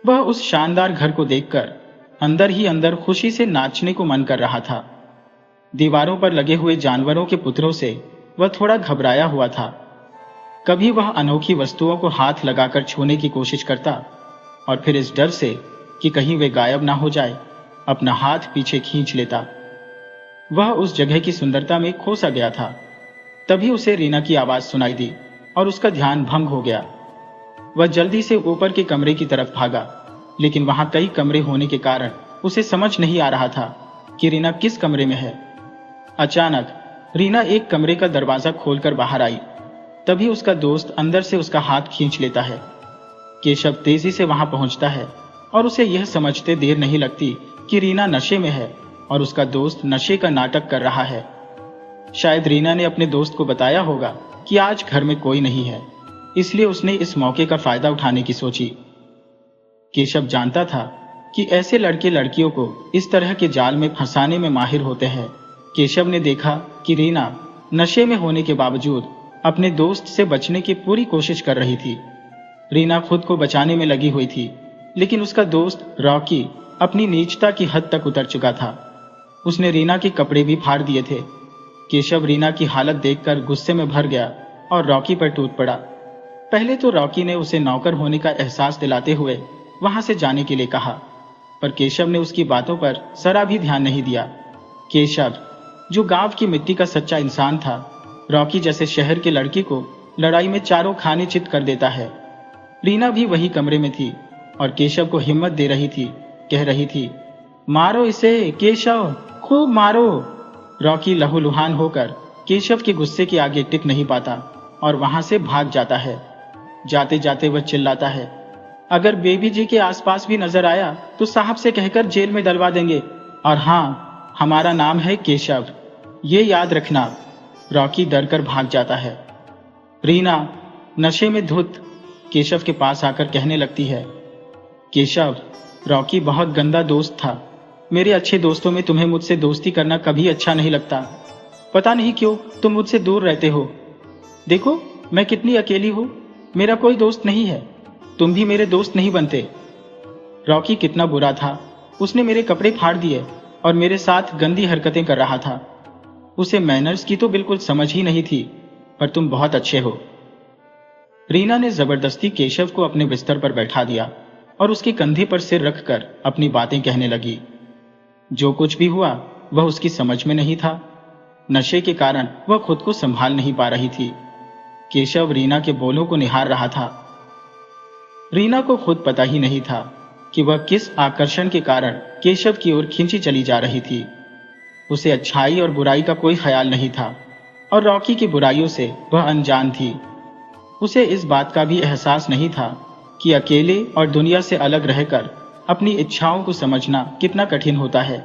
वह उस शानदार घर को देखकर अंदर ही अंदर खुशी से नाचने को मन कर रहा था। दीवारों पर लगे हुए जानवरों के पुतलों से वह थोड़ा घबराया हुआ था। कभी वह अनोखी वस्तुओं को हाथ लगाकर छूने की कोशिश करता और फिर इस डर से कि कहीं वे गायब ना हो जाए, अपना हाथ पीछे खींच लेता। वह उस जगह की सुंदरता में खो सा गया था। तभी उसे रीना की आवाज सुनाई दी और उसका ध्यान भंग हो गया। वह जल्दी से ऊपर के कमरे की तरफ भागा, लेकिन वहां कई कमरे होने के कारण उसे समझ नहीं आ रहा था कि रीना किस कमरे में है। अचानक रीना एक कमरे का दरवाजा खोलकर बाहर आई। तभी उसका दोस्त अंदर से उसका हाथ खींच लेता है। केशव तेजी से वहां पहुंचता है और उसे यह समझते देर नहीं लगती कि रीना नशे में है और उसका दोस्त नशे का नाटक कर रहा है। शायद रीना ने अपने दोस्त को बताया होगा कि आज घर में कोई नहीं है, इसलिए उसने इस मौके का फायदा उठाने की सोची। केशव जानता था कि ऐसे लड़के लड़कियों को इस तरह के जाल में फंसाने में माहिर होते हैं। केशव ने देखा कि रीना नशे में होने के बावजूद अपने दोस्त से बचने की पूरी कोशिश कर रही थी। रीना खुद को बचाने में लगी हुई थी, लेकिन उसका दोस्त रॉकी अपनी नीचता की हद तक उतर चुका था। उसने रीना के कपड़े भी फाड़ दिए थे। केशव रीना की हालत देखकर गुस्से में भर गया और रॉकी पर टूट पड़ा। पहले तो रॉकी ने उसे नौकर होने का एहसास दिलाते हुए वहां से जाने के लिए कहा, पर केशव ने उसकी बातों पर जरा भी ध्यान नहीं दिया। केशव, जो गांव की मिट्टी का सच्चा इंसान था, रॉकी जैसे शहर के लड़की को लड़ाई में चारों खाने चित कर देता है। रीना भी वही कमरे में थी और केशव को हिम्मत दे रही थी, कह रही थी, मारो इसे केशव, खूब मारो। रॉकी लहूलुहान होकर केशव के गुस्से के आगे टिक नहीं पाता और वहां से भाग जाता है। जाते जाते वह चिल्लाता है, अगर बेबी जी के आसपास भी नजर आया तो साहब से कहकर जेल में डलवा देंगे, और हाँ, हमारा नाम है केशव, ये याद रखना। रॉकी डर कर भाग जाता है। रीना नशे में धुत केशव के पास आकर कहने लगती है, केशव, रॉकी बहुत गंदा दोस्त था। मेरे अच्छे दोस्तों में तुम्हें मुझसे दोस्ती करना कभी अच्छा नहीं लगता। पता नहीं क्यों तुम मुझसे दूर रहते हो। देखो मैं कितनी अकेली हूं, मेरा कोई दोस्त नहीं है, तुम भी मेरे दोस्त नहीं बनते। रॉकी कितना बुरा था, उसने मेरे कपड़े फाड़ दिए और मेरे साथ गंदी हरकतें कर रहा था। उसे मैनर्स की तो बिल्कुल समझ ही नहीं थी, पर तुम बहुत अच्छे हो। रीना ने जबरदस्ती केशव को अपने बिस्तर पर बैठा दिया और उसके कंधे पर सिर रखकर अपनी बातें कहने लगी। जो कुछ भी हुआ वह उसकी समझ में नहीं था। नशे के कारण वह खुद को संभाल नहीं पा रही थी। केशव रीना के बोलों को निहार रहा था। रीना को खुद पता ही नहीं था कि वह किस आकर्षण के कारण केशव की ओर खींची चली जा रही थी। उसे अच्छाई और बुराई का कोई ख्याल नहीं था और रॉकी की बुराइयों से वह अनजान थी। उसे इस बात का भी एहसास नहीं था कि अकेले और दुनिया से अलग रहकर अपनी इच्छाओं को समझना कितना कठिन होता है।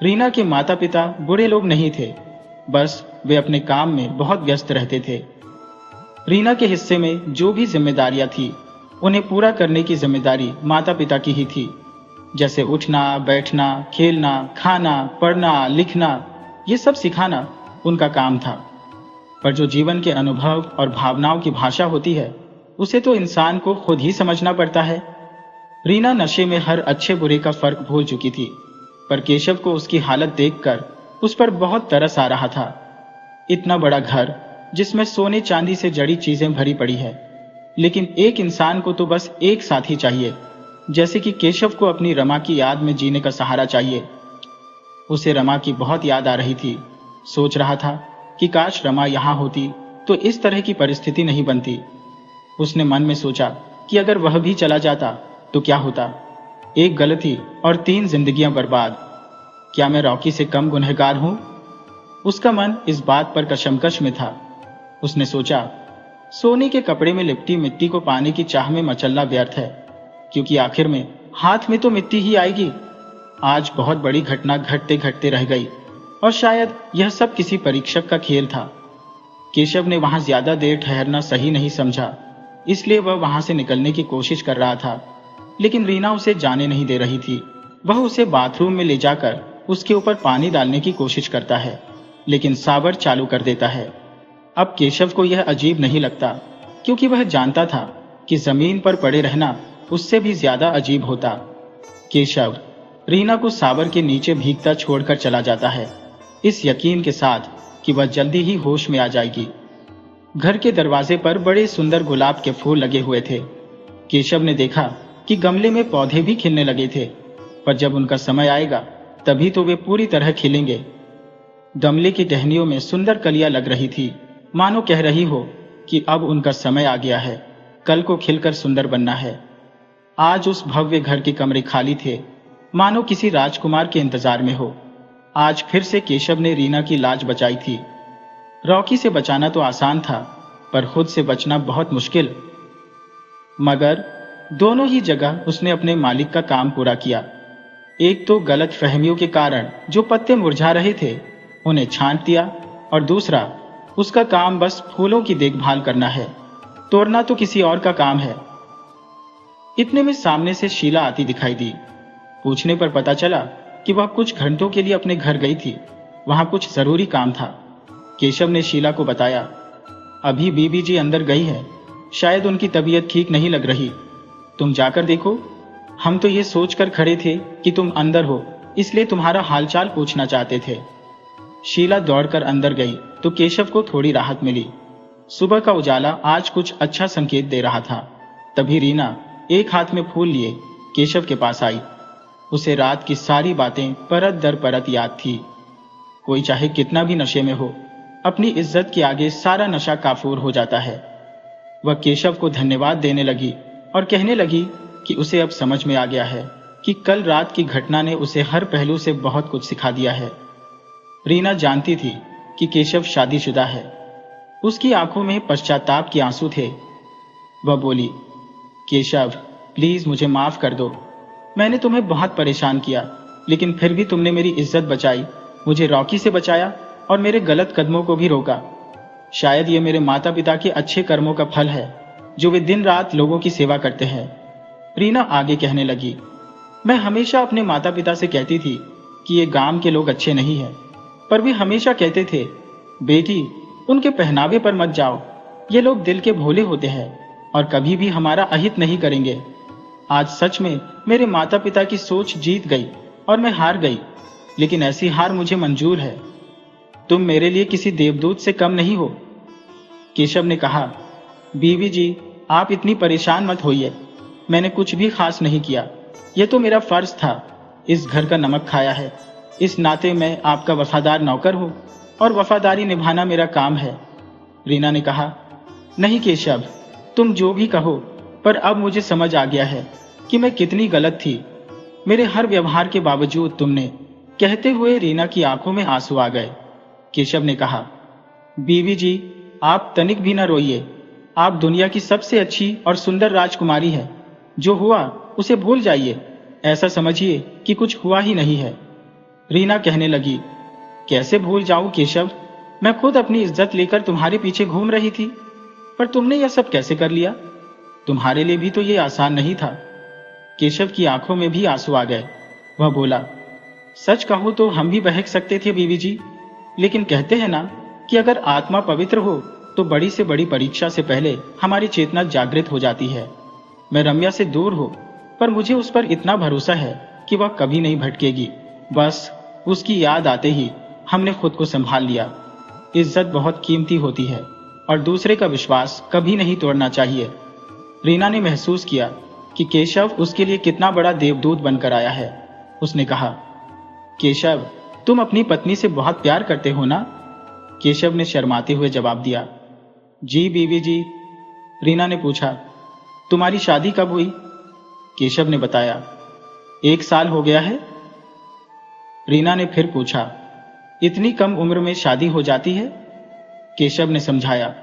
रीना के माता पिता बुरे लोग नहीं थे, बस वे अपने काम में बहुत व्यस्त रहते थे। रीना के हिस्से में जो भी जिम्मेदारियां थी, उन्हें पूरा करने की जिम्मेदारी माता पिता की ही थी। जैसे उठना, बैठना, खेलना, खाना, पढ़ना, लिखना, ये सब सिखाना उनका काम था। पर जो जीवन के अनुभव और भावनाओं की भाषा होती है, उसे तो इंसान को खुद ही समझना पड़ता है। रीना नशे में हर अच्छे बुरे का फर्क भूल चुकी थी, पर केशव को उसकी हालत देखकर उस पर बहुत तरस आ रहा था। इतना बड़ा घर जिसमें सोने चांदी से जड़ी चीजें भरी पड़ी है, लेकिन एक इंसान को तो बस एक साथी चाहिए, जैसे कि केशव को अपनी रमा की याद में जीने का सहारा चाहिए। उसे रमा की बहुत याद आ रही थी। सोच रहा था कि काश रमा यहां होती तो इस तरह की परिस्थिति नहीं बनती। उसने मन में सोचा कि अगर वह भी चला जाता तो क्या होता। एक गलती और 3 जिंदगियां बर्बाद। क्या मैं रॉकी से कम गुनहगार हूं? उसका मन इस बात पर कशमकश में था। उसने सोचा, सोने के कपड़े में लिपटी मिट्टी को पाने की चाह में मचलना व्यर्थ है, क्योंकि आखिर में हाथ में तो मिट्टी ही आएगी। आज बहुत बड़ी घटना घटते घटते रह गई और शायद यह सब किसी परीक्षक का खेल था। केशव ने वहां ज्यादा देर ठहरना सही नहीं समझा, इसलिए वह वहां से निकलने की कोशिश कर रहा था, लेकिन रीना उसे जाने नहीं दे रही थी। वह उसे बाथरूम में ले जाकर उसके ऊपर पानी डालने की कोशिश करता है, लेकिन सावर चालू कर देता है। अब केशव को यह अजीब नहीं लगता, क्योंकि वह जानता था कि जमीन पर पड़े रहना उससे भी ज्यादा अजीब होता। केशव रीना को सावर के नीचे भीगता छोड़कर चला जाता है, इस यकीन के साथ कि वह जल्दी ही होश में आ जाएगी। घर के दरवाजे पर बड़े सुंदर गुलाब के फूल लगे हुए थे। केशव ने देखा कि गमले में पौधे भी खिलने लगे थे, पर जब उनका समय आएगा तभी तो वे पूरी तरह खिलेंगे। गमले की टहनियों में सुंदर कलियां लग रही थी, मानो कह रही हो कि अब उनका समय आ गया है, कल को खिलकर सुंदर बनना है। आज उस भव्य घर के कमरे खाली थे, मानो किसी राजकुमार के इंतजार में हो। आज फिर से केशव ने रीना की लाज बचाई थी। रॉकी से बचाना तो आसान था, पर खुद से बचना बहुत मुश्किल। मगर दोनों ही जगह उसने अपने मालिक का काम पूरा किया। एक तो गलत फहमियों के कारण जो पत्ते मुरझा रहे थे उन्हें छांट दिया, और दूसरा उसका काम बस फूलों की देखभाल करना है, तोड़ना तो किसी और का काम है। इतने में सामने से शीला आती दिखाई दी। पूछने पर पता चला कि वह कुछ घंटों के लिए अपने घर गई थी, वहां कुछ जरूरी काम था। केशव ने शीला को बताया, अभी बीबी जी अंदर गई है, शायद उनकी तबीयत ठीक नहीं लग रही, तुम जाकर देखो। हम तो ये सोचकर खड़े थे कि तुम अंदर हो, इसलिए तुम्हारा हालचाल पूछना चाहते थे। शीला दौड़कर अंदर गई तो केशव को थोड़ी राहत मिली। सुबह का उजाला आज कुछ अच्छा संकेत दे रहा था। तभी रीना एक हाथ में फूल लिए केशव के पास आई। उसे रात की सारी बातें परत दर परत याद थी। कोई चाहे कितना भी नशे में हो, अपनी इज्जत के आगे सारा नशा काफूर हो जाता है। वह केशव को धन्यवाद देने लगी और कहने लगी कि उसे अब समझ में आ गया है कि कल रात की घटना ने उसे हर पहलू से बहुत कुछ सिखा दिया है। रीना जानती थी कि केशव शादीशुदा है। उसकी आंखों में पश्चाताप के आंसू थे। वह बोली, केशव प्लीज मुझे माफ कर दो, मैंने तुम्हें बहुत परेशान किया, लेकिन फिर भी तुमने मेरी इज्जत बचाई, मुझे रॉकी से बचाया और मेरे गलत कदमों को भी रोका। शायद ये मेरे माता पिता के अच्छे कर्मों का फल है, जो वे दिन रात लोगों की सेवा करते हैं। रीना आगे कहने लगी, मैं हमेशा अपने माता पिता से कहती थी कि ये गांव के लोग अच्छे नहीं हैं, पर वे हमेशा कहते थे, बेटी उनके पहनावे पर मत जाओ, ये लोग दिल के भोले होते हैं और कभी भी हमारा अहित नहीं करेंगे। आज सच में मेरे माता पिता की सोच जीत गई और मैं हार गई, लेकिन ऐसी हार मुझे मंजूर है। तुम मेरे लिए किसी देवदूत से कम नहीं हो। केशव ने कहा, बीवी जी आप इतनी परेशान मत होइए, मैंने कुछ भी खास नहीं किया, यह तो मेरा फर्ज था, इस घर का नमक खाया है, इस नाते मैं आपका वफादार नौकर हूं और वफादारी निभाना मेरा काम है। रीना ने कहा, नहीं केशव, तुम जो भी कहो, पर अब मुझे समझ आ गया है कि मैं कितनी गलत थी। मेरे हर व्यवहार के बावजूद तुमने। कहते हुए रीना की आंखों में आंसू आ गए। केशव ने कहा, बीवी जी आप तनिक भी न रोइए, आप दुनिया की सबसे अच्छी और सुंदर राजकुमारी है। जो हुआ उसे भूल जाइए, ऐसा समझिए कि कुछ हुआ ही नहीं है। रीना कहने लगी, कैसे भूल जाऊं केशव, मैं खुद अपनी इज्जत लेकर तुम्हारे पीछे घूम रही थी, पर तुमने यह सब कैसे कर लिया? तुम्हारे लिए भी तो ये आसान नहीं था। केशव की आंखों में भी आंसू आ गए। वह बोला, सच कहूं तो हम भी बहक सकते थे बीवी जी, लेकिन कहते हैं ना कि अगर आत्मा पवित्र हो तो बड़ी से बड़ी परीक्षा से पहले हमारी चेतना जागृत हो जाती है। मैं रम्या से दूर हूं, पर मुझे उस पर इतना भरोसा है कि वह कभी नहीं भटकेगी। बस उसकी याद आते ही हमने खुद को संभाल लिया। इज्जत बहुत कीमती होती है और दूसरे का विश्वास कभी नहीं तोड़ना चाहिए। रीना ने महसूस किया कि केशव उसके लिए कितना बड़ा देवदूत बनकर आया है। उसने कहा, केशव तुम अपनी पत्नी से बहुत प्यार करते हो ना? केशव ने शर्माते हुए जवाब दिया, जी बीवी जी। रीना ने पूछा, तुम्हारी शादी कब हुई? केशव ने बताया, 1 साल हो गया है। रीना ने फिर पूछा, इतनी कम उम्र में शादी हो जाती है? केशव ने समझाया,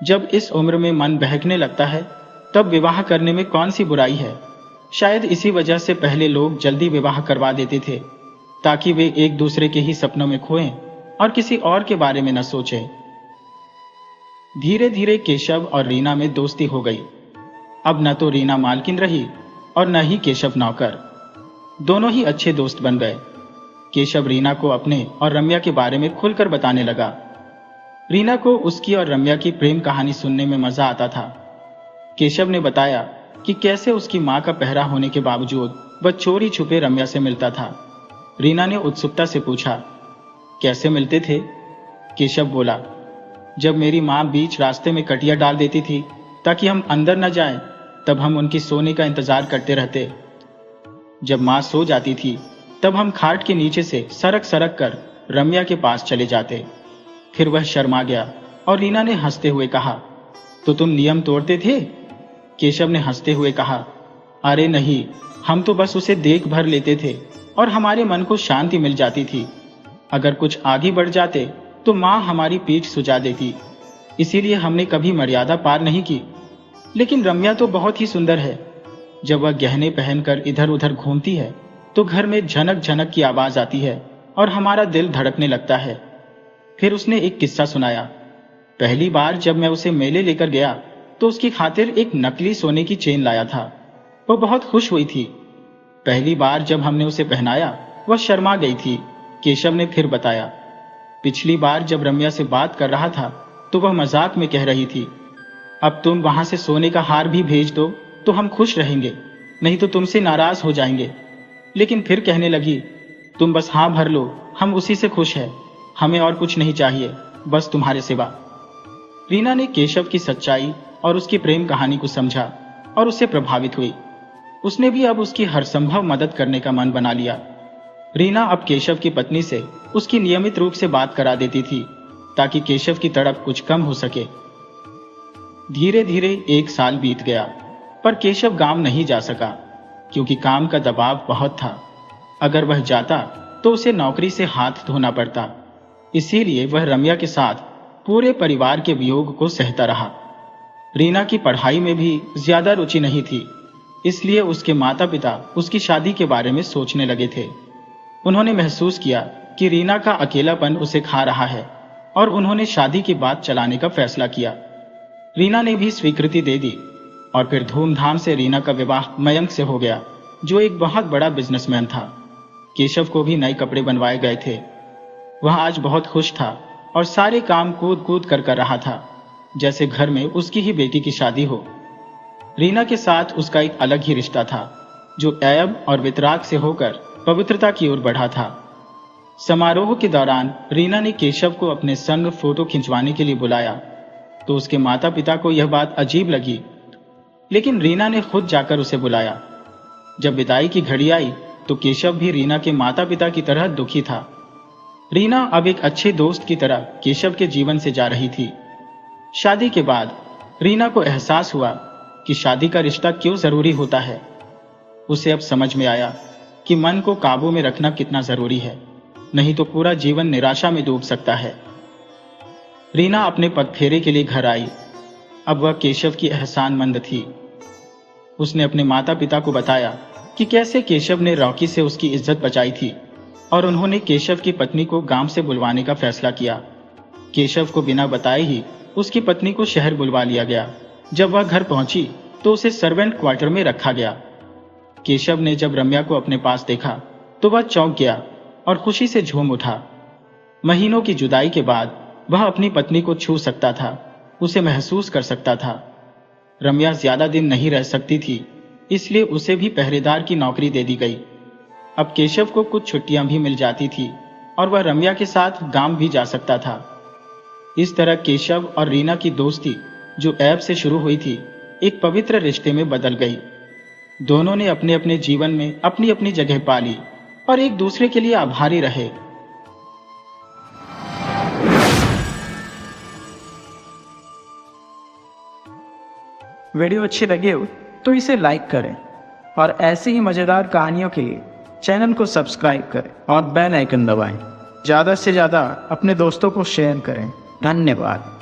जब इस उम्र में मन बहकने लगता है तब विवाह करने में कौन सी बुराई है। शायद इसी वजह से पहले लोग जल्दी विवाह करवा देते थे, ताकि वे एक दूसरे के ही सपनों में खोएं और किसी और के बारे में न सोचें। धीरे धीरे केशव और रीना में दोस्ती हो गई। अब न तो रीना मालकिन रही और न ही केशव नौकर। दोनों ही अच्छे दोस्त बन गए। केशव रीना को अपने और रम्या के बारे में खुलकर बताने लगा। रीना को उसकी और रम्या की प्रेम कहानी सुनने में मजा आता था। केशव ने बताया कि कैसे उसकी मां का पहरा होने के बावजूद वह चोरी छुपे रम्या से मिलता था। रीना ने उत्सुकता से पूछा, कैसे मिलते थे? केशव बोला, जब मेरी माँ बीच रास्ते में कटिया डाल देती थी ताकि हम अंदर न जाएं, तब हम उनकी सोने का इंतजार करते रहते। जब माँ सो जाती थी तब हम खाट के नीचे से सरक सरक कर रम्या के पास चले जाते। फिर वह शर्मा गया और रीना ने हंसते हुए कहा, तो तुम नियम तोड़ते थे? केशव ने हंसते हुए कहा, अरे नहीं, हम तो बस उसे देख भर लेते थे और हमारे मन को शांति मिल जाती थी। अगर कुछ आगे बढ़ जाते तो माँ हमारी पीठ सुजा देती, इसीलिए हमने कभी मर्यादा पार नहीं की। लेकिन रम्या तो बहुत ही सुंदर है। जब वह गहने पहनकर इधर उधर घूमती है तो घर में झनक झनक की आवाज आती है और हमारा दिल धड़कने लगता है। फिर उसने एक किस्सा सुनाया। पहली बार जब मैं उसे मेले लेकर गया तो उसकी खातिर एक नकली सोने की चेन लाया था। वह बहुत खुश हुई थी। पहली बार जब हमने उसे पहनाया वह शर्मा गई थी। केशव ने फिर बताया, पिछली बार जब रम्या से बात कर रहा था तो वह मजाक में कह रही थी, अब तुम वहां से सोने का हार भी भेज दो तो हम खुश रहेंगे, नहीं तो तुमसे नाराज हो जाएंगे। लेकिन फिर कहने लगी, तुम बस हाँ भर लो, हम उसी से खुश हैं, हमें और कुछ नहीं चाहिए, बस तुम्हारे सिवा। रीना ने केशव की सच्चाई और उसकी प्रेम कहानी को समझा और उससे प्रभावित हुई। उसने भी अब उसकी हर संभव मदद करने का मन बना लिया। रीना अब केशव की पत्नी से उसकी नियमित रूप से बात करा देती थी ताकि केशव की तड़प कुछ कम हो सके। धीरे धीरे 1 साल बीत गया, पर केशव गांव नहीं जा सका क्योंकि काम का दबाव बहुत था। अगर वह जाता तो उसे नौकरी से हाथ धोना पड़ता। इसीलिए वह रम्या के साथ पूरे परिवार के वियोग को सहता रहा। रीना की पढ़ाई में भी ज्यादा रुचि नहीं थी, इसलिए उसके माता पिता उसकी शादी के बारे में सोचने लगे थे। उन्होंने महसूस किया कि रीना का अकेलापन उसे खा रहा है और उन्होंने शादी की बात चलाने का फैसला किया। रीना ने भी स्वीकृति दे दी और फिर धूमधाम से रीना का विवाह मयंक से हो गया, जो एक बहुत बड़ा बिजनेसमैन था। केशव को भी नए कपड़े बनवाए गए थे। वह आज बहुत खुश था और सारे काम कूद कूद कर रहा था, जैसे घर में उसकी ही बेटी की शादी हो। रीना के साथ उसका एक अलग ही रिश्ता था, जो ऐब और वितराग से होकर पवित्रता की ओर बढ़ा था। समारोह के दौरान रीना ने केशव को अपने संग फोटो खिंचवाने के लिए बुलाया तो उसके माता पिता को यह बात अजीब लगी, लेकिन रीना ने खुद जाकर उसे बुलाया। जब विदाई की घड़ी आई तो केशव भी रीना के माता पिता की तरह दुखी था। रीना अब एक अच्छे दोस्त की तरह केशव के जीवन से जा रही थी। शादी के बाद रीना को एहसास हुआ कि शादी का रिश्ता क्यों जरूरी होता है। उसे अब समझ में आया कि मन को काबू में रखना कितना जरूरी है, नहीं तो पूरा जीवन निराशा में डूब सकता है। रीना अपने पगफेरे के लिए घर आई। अब वह केशव की एहसानमंद थी। उसने अपने माता पिता को बताया कि कैसे केशव ने रॉकी से उसकी इज्जत बचाई थी और उन्होंने केशव की पत्नी को गांव से बुलवाने का फैसला किया। केशव को बिना बताए ही उसकी पत्नी को शहर बुलवा लिया गया। जब वह घर पहुंची तो उसे सर्वेंट क्वार्टर में रखा गया। केशव ने जब रम्या को अपने पास देखा तो वह चौंक गया और खुशी से झूम उठा। महीनों की जुदाई के बाद वह अपनी पत्नी को छू सकता था, उसे महसूस कर सकता था। रम्या ज्यादा दिन नहीं रह सकती थी, इसलिए उसे भी पहरेदार की नौकरी दे दी गई। अब केशव को कुछ छुट्टियां भी मिल जाती थी और वह रम्या के साथ गांव भी जा सकता था। इस तरह केशव और रीना की दोस्ती, जो ऐब से शुरू हुई थी, एक पवित्र रिश्ते में बदल गई। दोनों ने अपने अपने जीवन में अपनी अपनी जगह पा ली और एक दूसरे के लिए आभारी रहे। वीडियो अच्छी लगी हो तो इसे लाइक करें और ऐसी ही मज़ेदार कहानियों के लिए चैनल को सब्सक्राइब करें और बेल आइकन दबाएं। ज़्यादा से ज़्यादा अपने दोस्तों को शेयर करें। धन्यवाद।